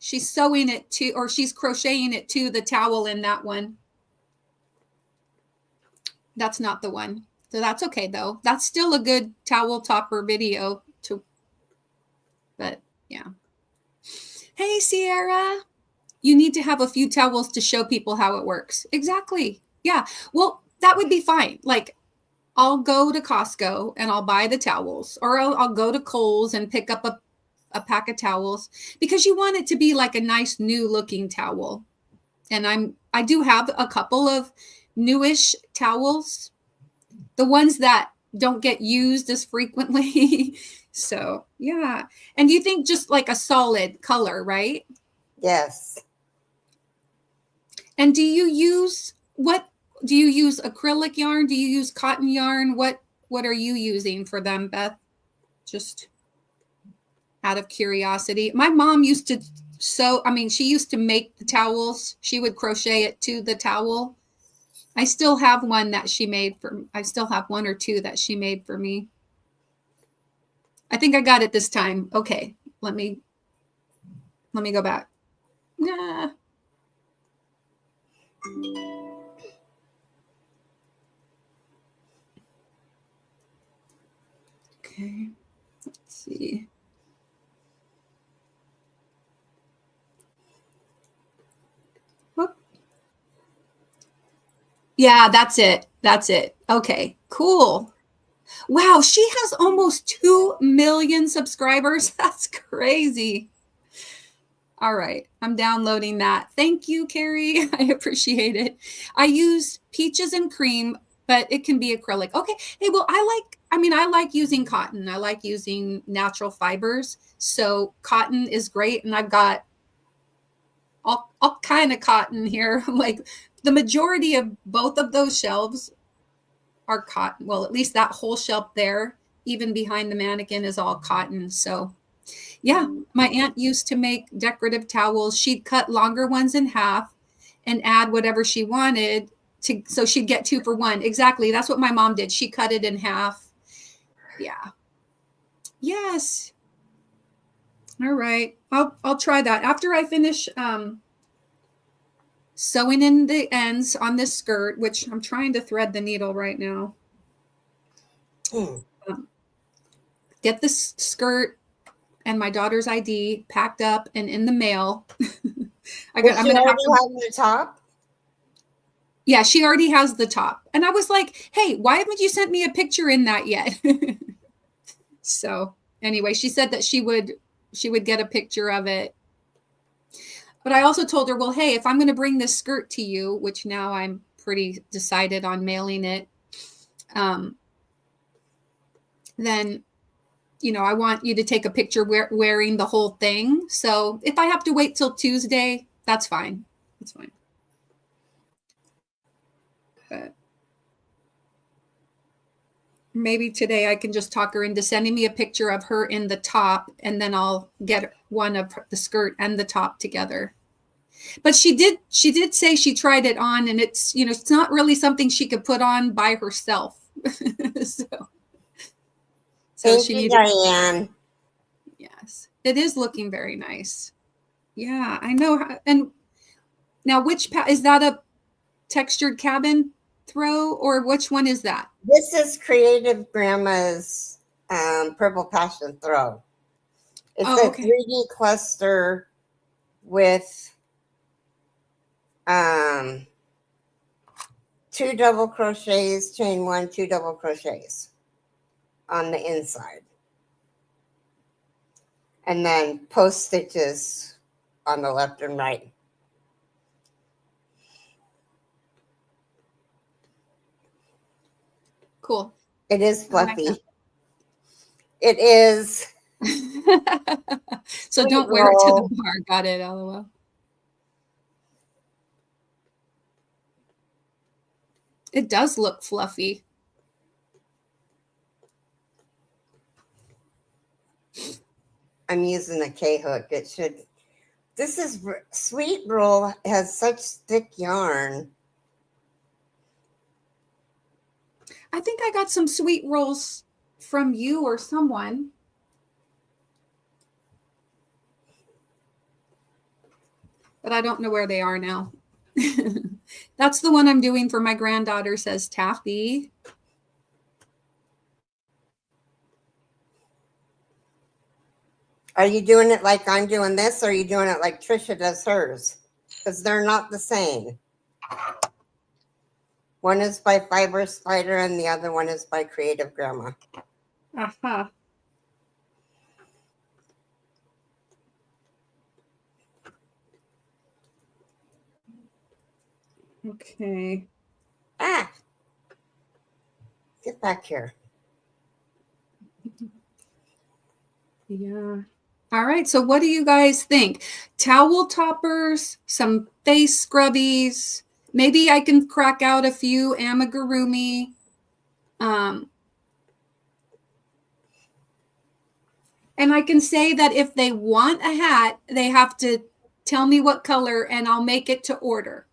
sewing it to, or she's crocheting it to the towel in that one. That's not the one. So that's okay though. That's still a good towel topper video but yeah. Hey, Sierra, you need to have a few towels to show people how it works. Exactly. Yeah. Well, that would be fine. Like I'll go to Costco and I'll buy the towels, or I'll go to Kohl's and pick up a pack of towels because you want it to be like a nice new looking towel. And I do have a couple of newish towels, the ones that don't get used as frequently. So, yeah. And you think just like a solid color, right? Yes. And do you use acrylic yarn? Do you use cotton yarn? What are you using for them, Beth? Just out of curiosity. My mom used to she used to make the towels. She would crochet it to the towel. I still have one that she made I still have one or two that she made for me. I think I got it this time. Okay, let me go back. Nah. Okay, let's see. Whoop. Yeah, that's it. That's it. Okay, cool. Wow, she has almost 2 million subscribers. That's crazy. All right, I'm downloading that. Thank you, Keri. I appreciate it. I use peaches and cream, but it can be acrylic. Okay. Hey, well, I like using cotton. I like using natural fibers. So cotton is great. And I've got all kind of cotton here. Like the majority of both of those shelves are cotton. Well, at least that whole shelf there, even behind the mannequin, is all cotton. So yeah, my aunt used to make decorative towels. She'd cut longer ones in half and add whatever she wanted so she'd get 2 for 1. Exactly. That's what my mom did. She cut it in half. Yeah. Yes. All right. I'll try that after I finish sewing in the ends on this skirt, which I'm trying to thread the needle right now. Get this skirt and my daughter's ID packed up and in the mail. I'm going to have the top. Yeah, she already has the top. And I was like, hey, why haven't you sent me a picture in that yet? So anyway, she said that she would get a picture of it. But I also told her, well, hey, if I'm going to bring this skirt to you, which now I'm pretty decided on mailing it, then, I want you to take a picture wearing the whole thing. So if I have to wait till Tuesday, that's fine. That's fine. But maybe today I can just talk her into sending me a picture of her in the top, and then I'll get one of the skirt and the top together. But she did say she tried it on, and it's, it's not really something she could put on by herself. So Thank you, Diane. Yes, it is looking very nice. Yeah, I know. And now, is that a textured cabin throw, or which one is that? This is Creative Grandma's Purple Passion throw. It's a 3D cluster with 2 double crochets, chain 1, 2 double crochets on the inside, and then post stitches on the left and right. Cool. It is fluffy. It is. So don't wear it to the bar. Got it, LOL. It does look fluffy. I'm using a K-hook. It should. This is Sweet Roll has such thick yarn. I think I got some sweet rolls from you or someone. But I don't know where they are now. That's the one I'm doing for my granddaughter, says Taffy. Are you doing it like I'm doing this, or are you doing it like Trisha does hers? Because they're not the same. One is by Fiber Spider and the other one is by Creative Grandma. Uh-huh. Okay. Ah, get back here. Yeah. All right. So what do you guys think? Towel toppers, some face scrubbies. Maybe I can crack out a few amigurumi. And I can say that if they want a hat, they have to tell me what color and I'll make it to order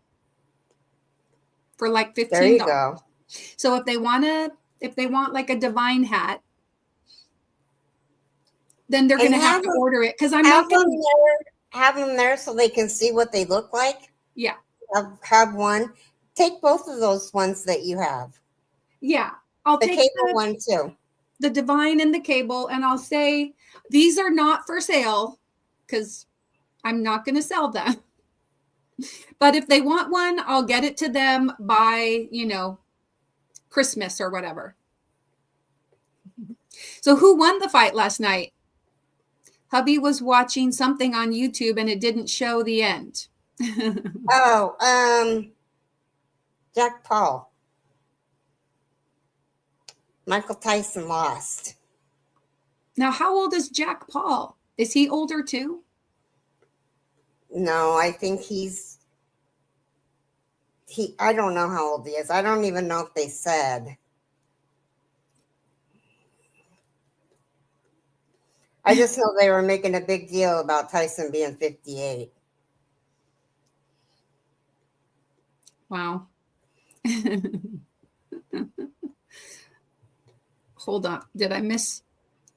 for like $15. There you go. So if they want like a divine hat, then they're going to have to order it because I'm not going to have them there so they can see what they look like. Yeah. Have one. Take both of those ones that you have. Yeah. I'll take the cable one too. The divine and the cable, and I'll say these are not for sale because I'm not going to sell them. But if they want one, I'll get it to them by, Christmas or whatever. So who won the fight last night? Hubby was watching something on YouTube and it didn't show the end. Jack Paul. Michael Tyson lost. Now, how old is Jack Paul? Is he older too? No, I think I don't know how old he is. I don't even know if they said. I just know they were making a big deal about Tyson being 58. Wow. Hold on.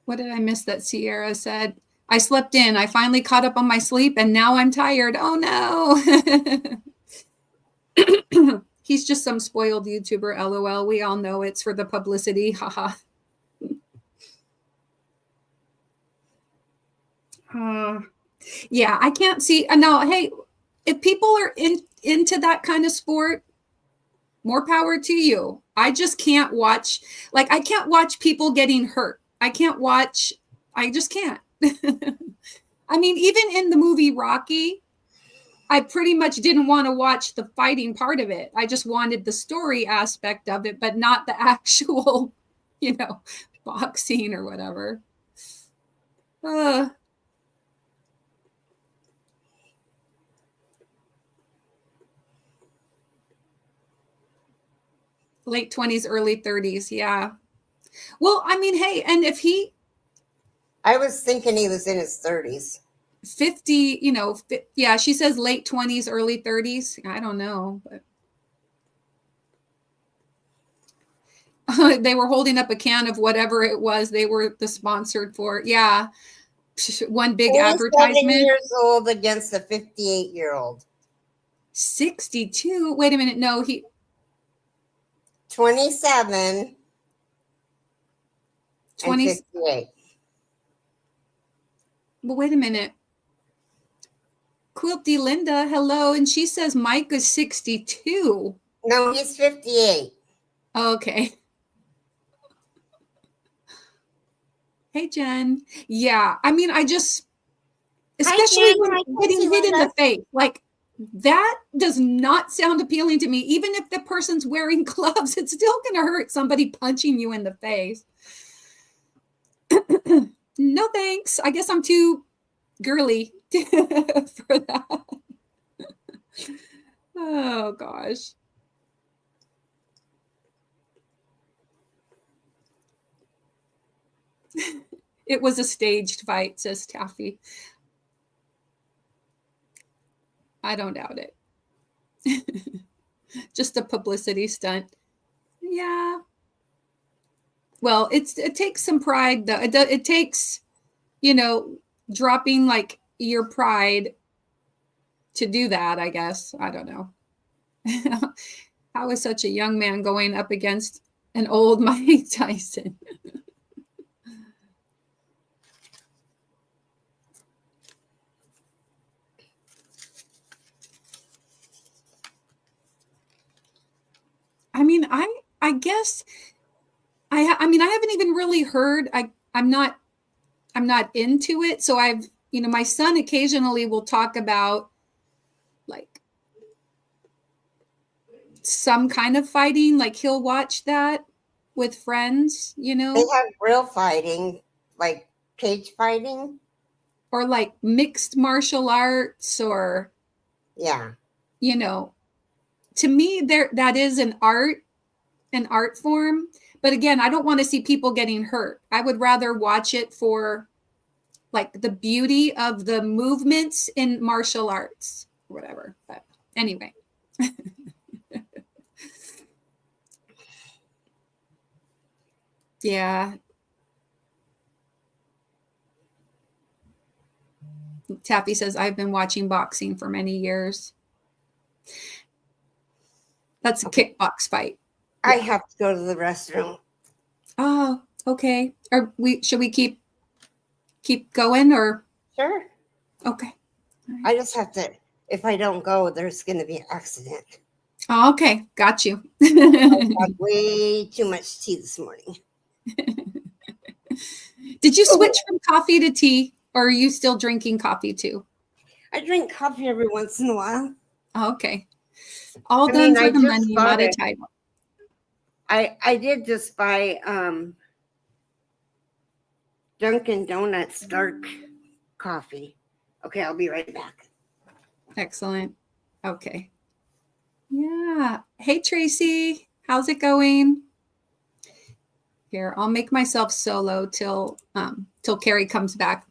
What did I miss that Sierra said? I slept in. I finally caught up on my sleep and now I'm tired. Oh no. He's just some spoiled YouTuber, LOL. We all know it's for the publicity. Haha. Yeah, I can't see. No, hey, if people are into that kind of sport, more power to you. I just can't watch, I can't watch people getting hurt. I just can't. I mean, even in the movie Rocky, I pretty much didn't want to watch the fighting part of it. I just wanted the story aspect of it, but not the actual, boxing or whatever. Late 20s, early 30s. Yeah. Well, I mean, hey, and if I was thinking he was in his 30s. 50, yeah, she says late 20s, early 30s. I don't know, but they were holding up a can of whatever it was they were the sponsored for. Yeah. One big advertisement. Years old against a 58-year-old. 62. Wait a minute. No, 27 20, and 58. But wait a minute. Quilty Linda, hello. And she says Mike is 62. No, he's 58. Okay. Hey, Jen. Yeah. I mean, especially when getting hit in the face, that does not sound appealing to me. Even if the person's wearing gloves, it's still going to hurt somebody punching you in the face. No, thanks. I guess I'm too girly for that. Oh, gosh. It was a staged fight, says Taffy. I don't doubt it. Just a publicity stunt. Yeah. Well, it takes some pride, though. It takes, dropping your pride to do that, I guess. I don't know. How is such a young man going up against an old Mike Tyson? I mean, I guess I haven't even really heard. I'm not into it. So my son occasionally will talk about some kind of fighting. Like he'll watch that with friends, you They know, have real fighting, like cage fighting. or like mixed martial arts, or, Yeah. you know, to me there that is an art form. But again, I don't want to see people getting hurt. I would rather watch it for like the beauty of the movements in martial arts or whatever. But anyway. Yeah. Taffy says, I've been watching boxing for many years. That's a kickbox fight. I have to go to the restroom. Oh, okay. Should we keep going, or? Sure. Okay. Right. I just have to, if I don't go, there's going to be an accident. Oh, okay. Got you. I had way too much tea this morning. Did you switch from coffee to tea, or are you still drinking coffee too? I drink coffee every once in a while. Oh, okay. All done for the money, not a title. I did just buy Dunkin' Donuts dark coffee. Okay, I'll be right back. Excellent. Okay. Yeah. Hey, Tracy. How's it going? Here, I'll make myself solo till Keri comes back.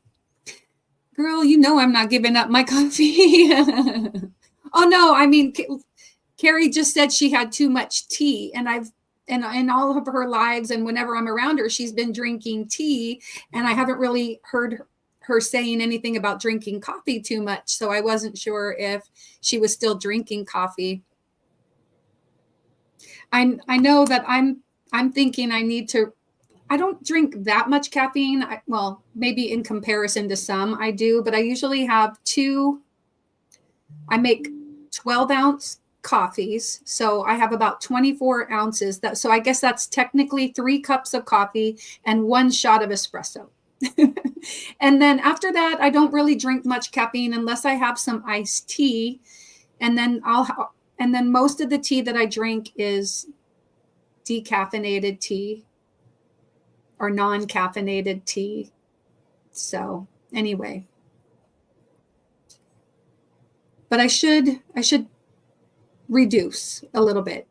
Girl, you know I'm not giving up my coffee. Oh no, I mean, Keri just said she had too much tea, and in all of her lives, and whenever I'm around her, she's been drinking tea, and I haven't really heard her saying anything about drinking coffee too much. So I wasn't sure if she was still drinking coffee. I know that I'm thinking I don't drink that much caffeine. Well, maybe in comparison to some I do, but I usually have I make 12-ounce coffees. So I have about 24 ounces. So I guess that's technically 3 cups of coffee and 1 shot of espresso. And then after that, I don't really drink much caffeine unless I have some iced tea. And then most of the tea that I drink is decaffeinated tea or non-caffeinated tea. So anyway, but I should reduce a little bit,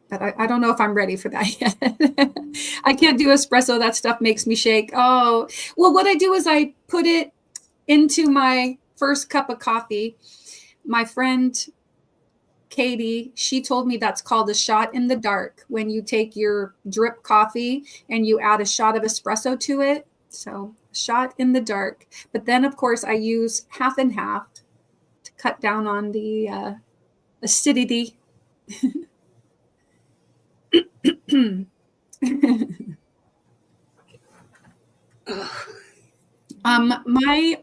but I don't know if I'm ready for that yet. I can't do espresso. That stuff makes me shake. Oh, well, what I do is I put it into my first cup of coffee. My friend Katie, she told me that's called a shot in the dark, when you take your drip coffee and you add a shot of espresso to it. So shot in the dark. But then, of course, I use half and half to cut down on the acidity. My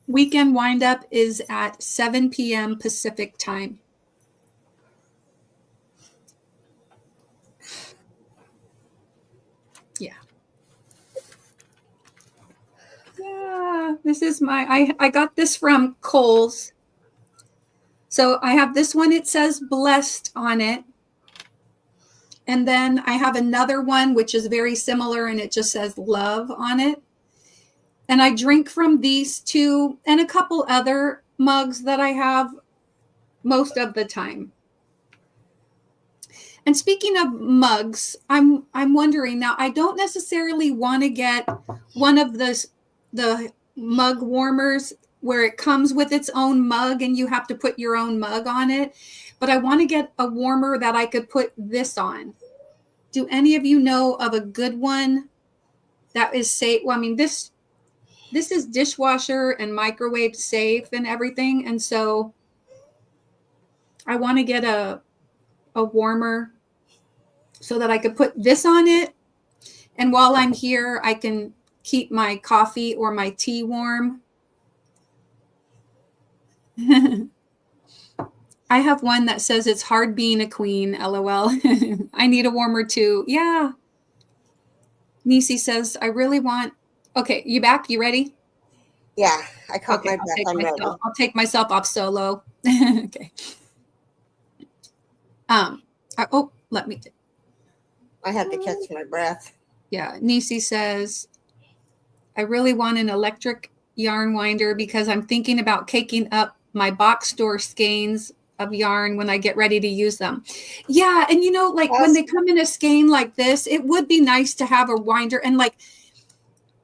weekend windup is at 7 p.m. Pacific time. Yeah, this is I got this from Kohl's. So I have this one, it says blessed on it. And then I have another one, which is very similar, and it just says love on it. And I drink from these 2 and a couple other mugs that I have most of the time. And speaking of mugs, I'm wondering now, I don't necessarily want to get one of the mug warmers where it comes with its own mug and you have to put your own mug on it. But I want to get a warmer that I could put this on. Do any of you know of a good one that is safe? Well, I mean, this is dishwasher and microwave safe and everything. And so I want to get a warmer so that I could put this on it. And while I'm here, I can keep my coffee or my tea warm. I have one that says it's hard being a queen, LOL. I need a warmer too. Yeah. Nisi says, I really want. Okay, you back? You ready? Yeah, I caught my breath. I'm ready. I'll take myself off solo. Okay. Let me. I had to catch my breath. Yeah, Nisi says, I really want an electric yarn winder because I'm thinking about caking up my box store skeins of yarn when I get ready to use them. Yeah, and like when they come in a skein like this, it would be nice to have a winder. And like,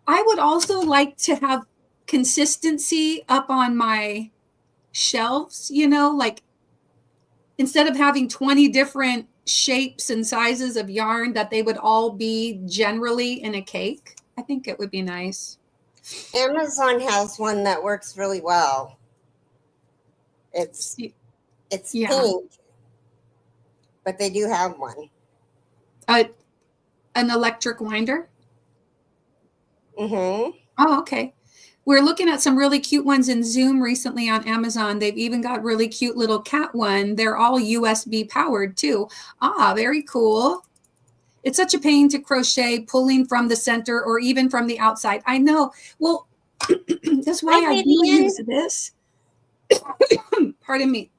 I would also like to have consistency up on my shelves, like instead of having 20 different shapes and sizes of yarn, that they would all be generally in a cake. I think it would be nice. Amazon has one that works really well. It's pink, but they do have one. An electric winder? Mm-hmm. Oh, okay. We're looking at some really cute ones in Zoom recently on Amazon. They've even got really cute little cat one. They're all USB powered too. Ah, very cool. It's such a pain to crochet pulling from the center or even from the outside. I know. Well, that's why I do use this. Pardon me.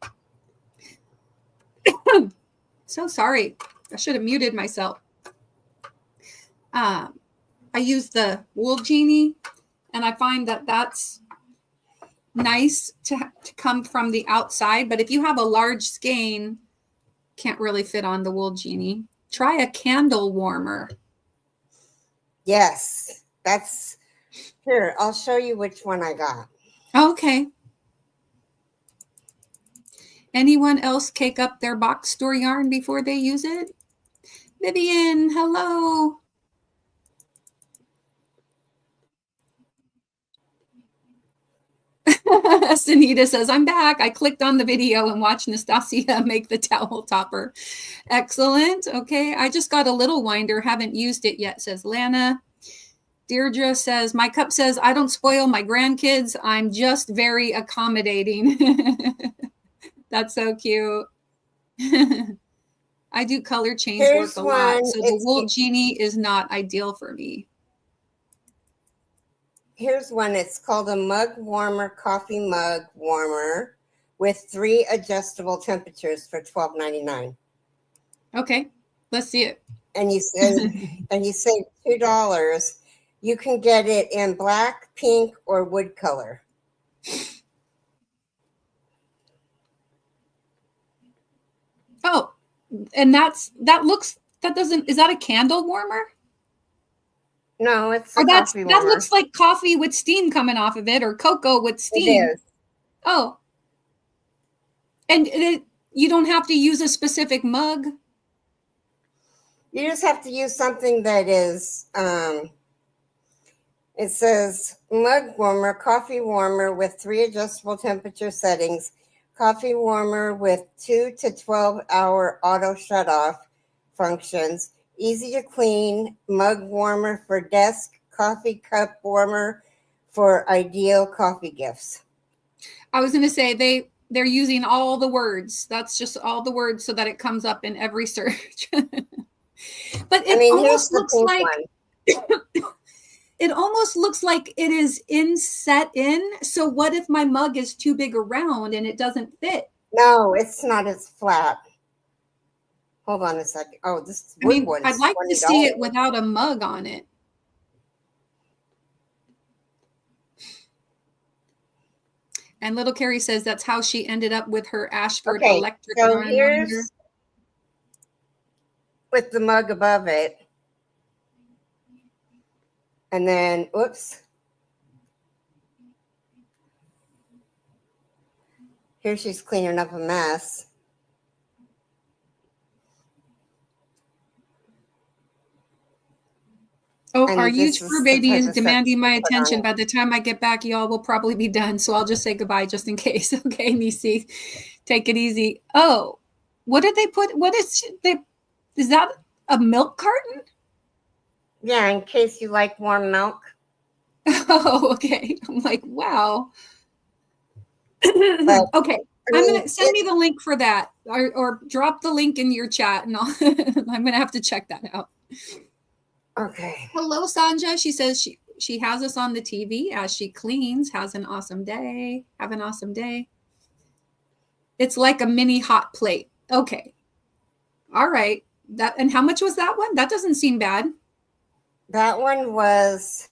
So sorry. I should have muted myself. I use the Wool Genie, and I find that that's nice to come from the outside. But if you have a large skein, can't really fit on the Wool Genie. Try a candle warmer. Yes, that's here. I'll show you which one I got. Okay. Anyone else cake up their box store yarn before they use it? Vivian, hello. Sunita says, I'm back. I clicked on the video and watched Nastasia make the towel topper. Excellent. Okay. I just got a little winder. Haven't used it yet, says Lana. Deirdre says, my cup says, I don't spoil my grandkids. I'm just very accommodating. That's so cute. I do color change work a lot. So the Wool Genie is not ideal for me. Here's one. It's called a mug warmer, coffee mug warmer with 3 adjustable temperatures for $12.99. Okay, let's see it. And you save $2. You can get it in black, pink, or wood color. Oh, and is that a candle warmer? No, it's a coffee warmer. That looks like coffee with steam coming off of it, or cocoa with steam. It is. Oh. And you don't have to use a specific mug? You just have to use something that is, it says mug warmer, coffee warmer with 3 adjustable temperature settings, coffee warmer with 2 to 12 hour auto shut off functions, easy to clean, mug warmer for desk, coffee cup warmer for ideal coffee gifts. I was going to say they're using all the words. That's just all the words so that it comes up in every search. But it almost looks like it almost looks like it is set in. So what if my mug is too big around and it doesn't fit? No, it's not as flat. Hold on a second. Oh, this wood one. I'd like to see it without a mug on it. And little Keri says that's how she ended up with her Ashford electric yarn winder. With the mug above it. And then, oops. Here she's cleaning up a mess. Oh, our huge fur baby is demanding my attention. By the time I get back, y'all will probably be done. So I'll just say goodbye just in case. Okay, Nisi, take it easy. Oh, what did they put? Is that a milk carton? Yeah, in case you like warm milk. Oh, okay. I'm like, wow. Okay. I'm going to send me the link for that or drop the link in your chat and I'm going to have to check that out. Okay. Hello, Sanja. She says she has us on the TV as she cleans. Has an awesome day. Have an awesome day. It's like a mini hot plate. Okay. All right. And how much was that one? That doesn't seem bad. That one was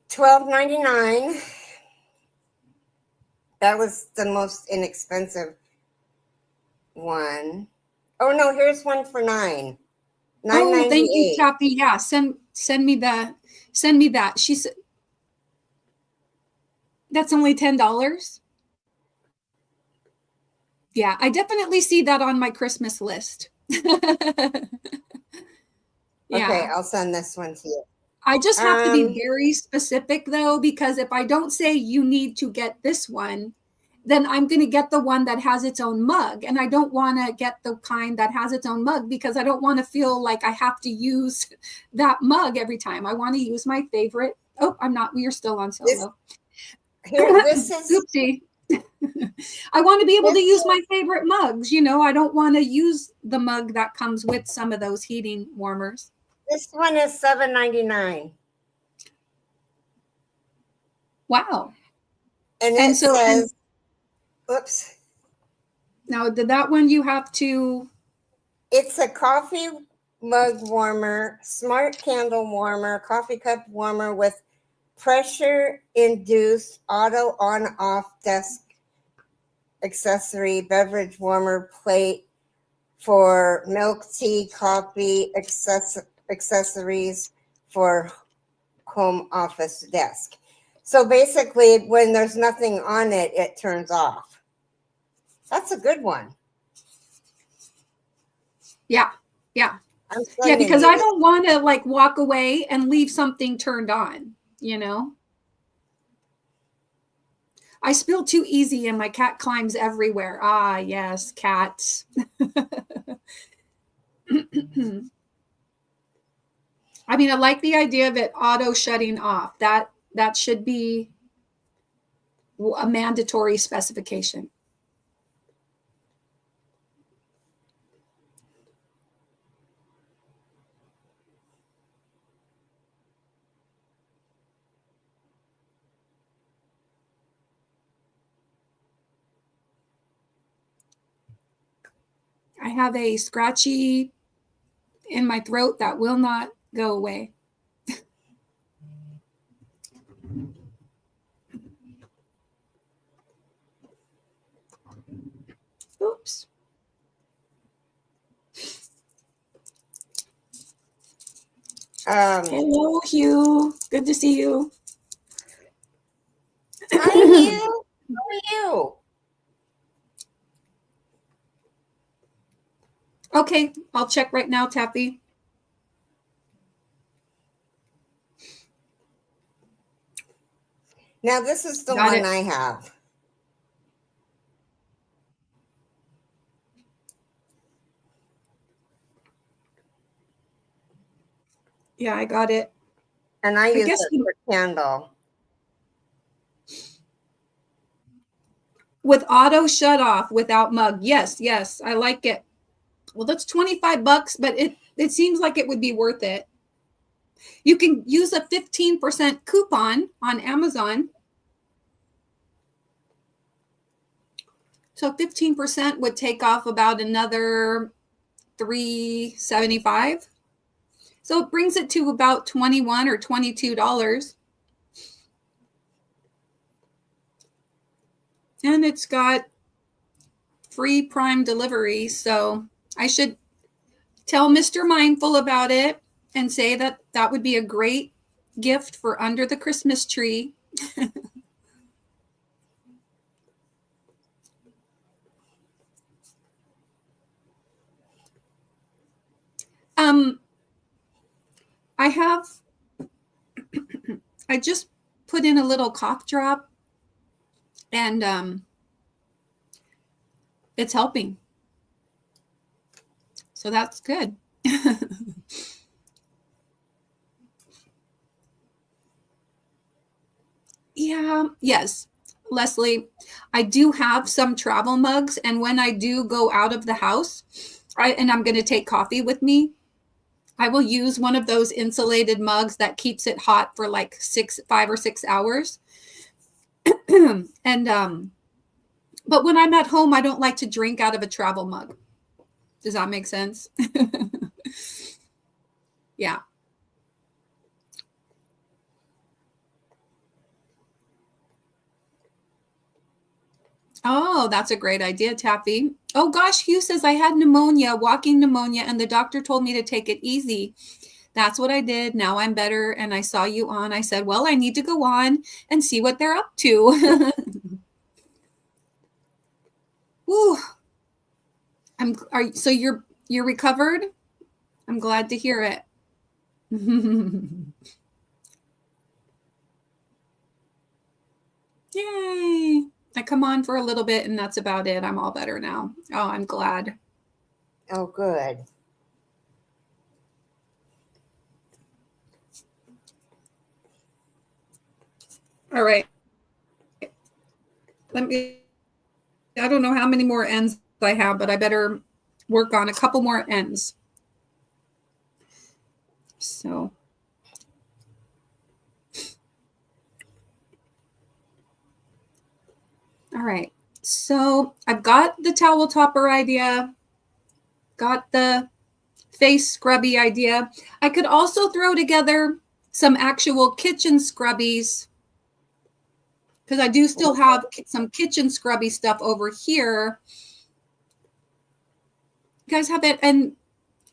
$12.99. That was the most inexpensive one. Oh no, here's one for $9. Oh, thank you, $9.98. Kathy. Yeah, send me that. Send me that. She said that's only $10. Yeah, I definitely see that on my Christmas list. Okay, Yeah. I'll send this one to you. I just have to be very specific though, because if I don't say you need to get this one, then I'm going to get the one that has its own mug. And I don't want to get the kind that has its own mug because I don't want to feel like I have to use that mug every time. I want to use my favorite. Oh, I'm not. We are still on solo. This is Oopsie. I want to be able to use is, my favorite mugs. You know, I don't want to use the mug that comes with some of those heating warmers. This one is $7.99. Wow. And it says, oops. Now, did that one you have to? It's a coffee mug warmer, smart candle warmer, coffee cup warmer with pressure induced auto on off desk accessory, beverage warmer plate for milk, tea, coffee, accessories for home office desk. So basically, when there's nothing on it, it turns off. That's a good one. Yeah. Yeah. Yeah, because I don't want to like walk away and leave something turned on, you know? I spill too easy and my cat climbs everywhere. Ah, yes, cats. I mean, I like the idea of it auto shutting off. That should be a mandatory specification. I have a scratchy in my throat that will not go away. Oops. Hello, Hugh. Good to see you. Hi, Hugh. How are you? Okay, I'll check right now, Taffy. Now, this is the one I have. Yeah, I got it. And I use it for candle. With auto shut off without mug. Yes, yes, I like it. Well, that's $25, but it seems like it would be worth it. You can use a 15% coupon on Amazon. So 15% would take off about another $3.75. So it brings it to about $21 or $22. And it's got free Prime delivery. So I should tell Mr. Mindful about it and say that that would be a great gift for under the Christmas tree. I have, I just put in a little cough drop and it's helping. So that's good. Yeah, yes. Leslie, I do have some travel mugs, and when I do go out of the house, and I'm going to take coffee with me, I will use one of those insulated mugs that keeps it hot for like 5 or 6 hours. And but when I'm at home, I don't like to drink out of a travel mug. Does that make sense? Yeah. Oh, that's a great idea, Taffy. Oh gosh, Hugh says I had pneumonia, walking pneumonia, and the doctor told me to take it easy. That's what I did. Now I'm better. And I saw you on. I said, well, I need to go on and see what they're up to. Woo. So you're recovered? I'm glad to hear it. Yay. I come on for a little bit and that's about it. I'm all better now. Oh, I'm glad. Oh, good. All right. I don't know how many more ends I have, but I better work on a couple more ends. So. All right. So I've got the towel topper idea, got the face scrubby idea. I could also throw together some actual kitchen scrubbies because I do still have some kitchen scrubby stuff over here. You guys have it, and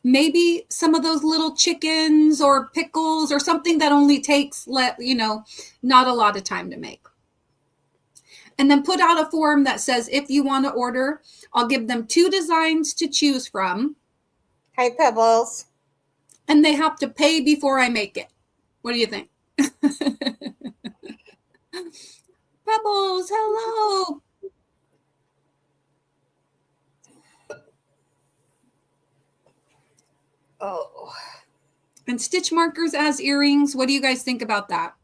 maybe some of those little chickens or pickles or something that only takes, not a lot of time to make. And then put out a form that says, if you want to order, I'll give them 2 designs to choose from. Hi, Pebbles. And they have to pay before I make it. What do you think? Pebbles, hello. Oh. And stitch markers as earrings. What do you guys think about that?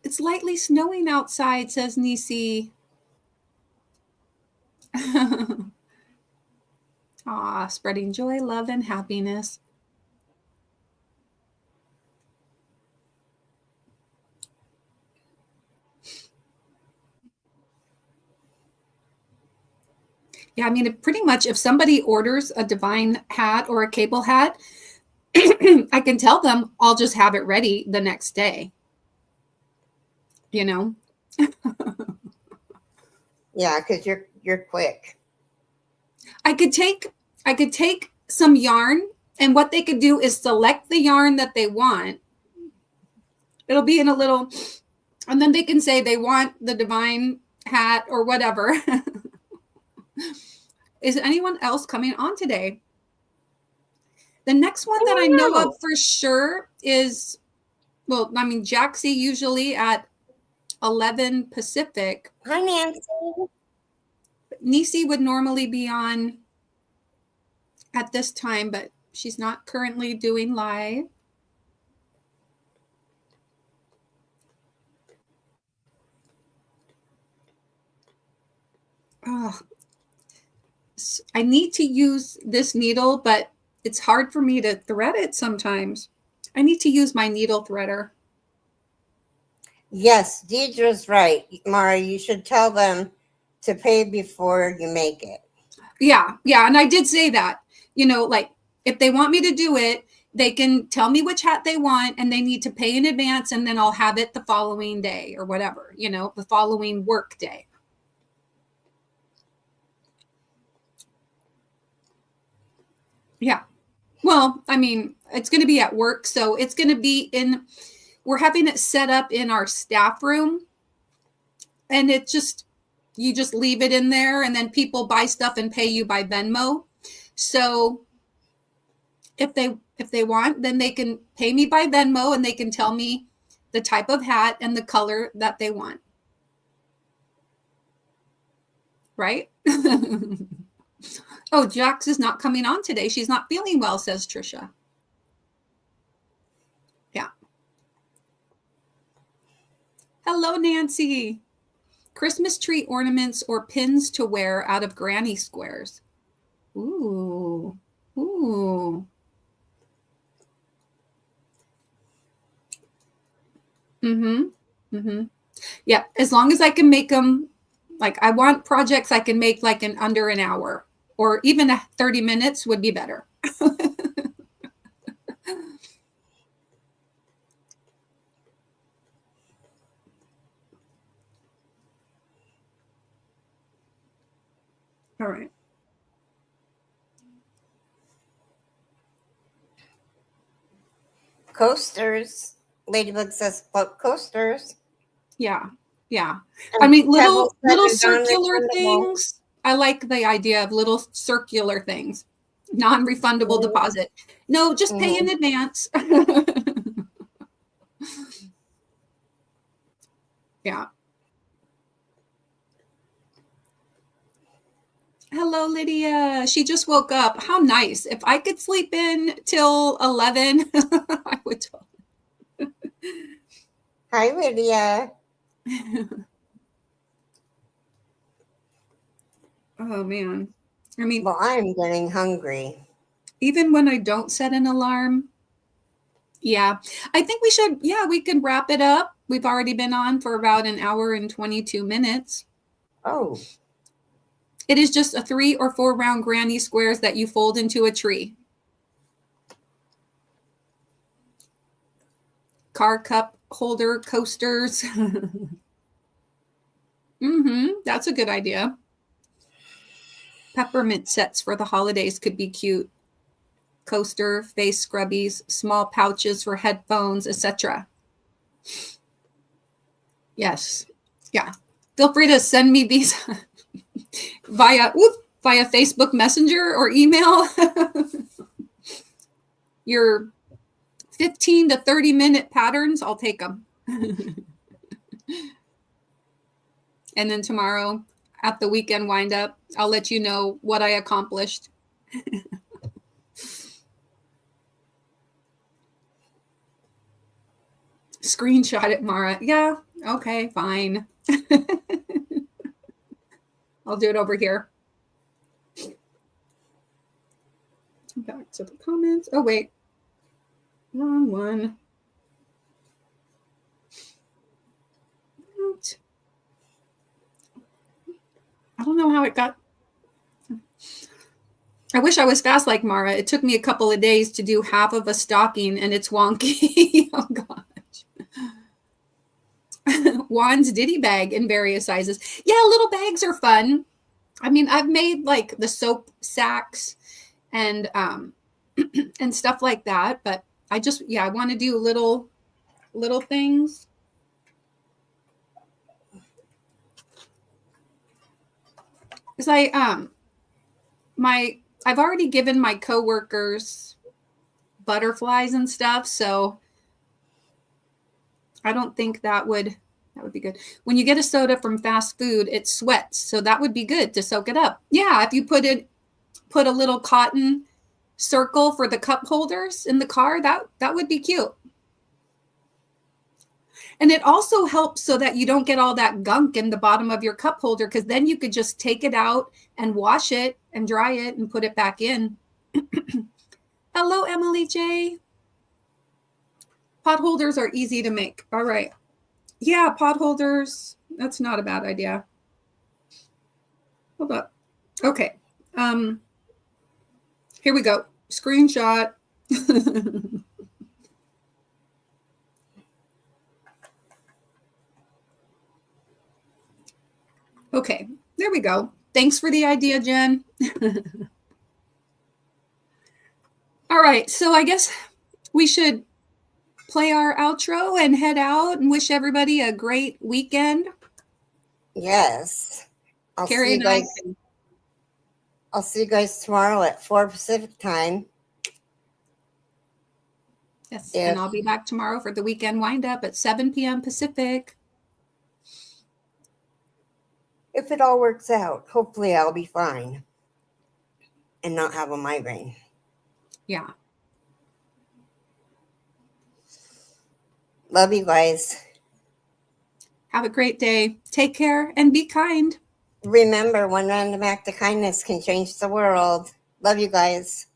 It's lightly snowing outside, says Nisi. Aw, spreading joy, love, and happiness. Yeah, I mean, pretty much if somebody orders a divine hat or a cable hat, I can tell them I'll just have it ready the next day. Yeah, because you're quick. I could take some yarn, and what they could do is select the yarn that they want. It'll be in a little, and then they can say they want the divine hat or whatever. Is anyone else coming on today? The next one that I know of for sure is, well, I mean, Jaxie usually at 11 Pacific. Hi, Nancy. Nisi would normally be on at this time, but she's not currently doing live. Oh, I need to use this needle, but it's hard for me to thread it sometimes. I need to use my needle threader. Yes, Deidre's right. Mara, you should tell them to pay before you make it. Yeah. And I did say that, like if they want me to do it, they can tell me which hat they want and they need to pay in advance, and then I'll have it the following day or whatever, the following work day. Yeah. Well, I mean, it's going to be at work. So it's going to be we're having it set up in our staff room. And you just leave it in there, and then people buy stuff and pay you by Venmo. So if they want, then they can pay me by Venmo and they can tell me the type of hat and the color that they want. Right? Oh, Jax is not coming on today. She's not feeling well, says Trisha. Yeah. Hello, Nancy. Christmas tree ornaments or pins to wear out of granny squares. Ooh. Mm-hmm. Yeah, as long as I can make them Like I want projects I can make like in under an hour, or even 30 minutes would be better. All right. Coasters. Ladybug says coasters. Yeah. Yeah. I And mean, Pebbles said little a circular non-refundable. things. I like the idea of little circular things. Non-refundable deposit. No, just pay in advance. Yeah. Hello, Lydia. She just woke up. How nice. If I could sleep in till 11, I would. Hi, Lydia. Oh, man. I mean, well, I'm getting hungry. Even when I don't set an alarm. Yeah, I think we can wrap it up. We've already been on for about an hour and 22 minutes. Oh. It is just a 3 or 4 round granny squares that you fold into a tree. Car cup holder coasters. That's a good idea. Peppermint sets for the holidays could be cute. Coaster, face scrubbies, small pouches for headphones, etc. Yes. Yeah. Feel free to send me these via Facebook Messenger or email. Your 15 to 30 minute patterns, I'll take them. And then tomorrow at the weekend wind up, I'll let you know what I accomplished. Screenshot it, Mara. Yeah, okay, fine. I'll do it over here. Back to the comments. Oh, wait. Wrong one. What? I don't know how it got. I wish I was fast like Mara. It took me a couple of days to do half of a stocking and it's wonky. Oh, gosh. Juan's ditty bag in various sizes. Yeah, little bags are fun. I mean, I've made like the soap sacks and and stuff like that, but I want to do little things. Because I've already given my coworkers butterflies and stuff, so I don't think that would be good. When you get a soda from fast food, it sweats, so that would be good to soak it up. Yeah, if you put a little cotton circle for the cup holders in the car, that would be cute. And it also helps so that you don't get all that gunk in the bottom of your cup holder, because then you could just take it out and wash it and dry it and put it back in. Hello, Emily J. Pot holders are easy to make. All right. Yeah, pot holders. That's not a bad idea. Hold up. Okay. Here we go. Screenshot. Okay, there we go. Thanks for the idea, Jen. All right, so I guess we should play our outro and head out and wish everybody a great weekend. Yes. Keri and I'll see you guys tomorrow at 4 Pacific time. Yes, and I'll be back tomorrow for the weekend wind up at 7 p.m. Pacific. If it all works out, hopefully I'll be fine and not have a migraine. Yeah. Love you guys. Have a great day. Take care and be kind. Remember, one random act of kindness can change the world. Love you guys.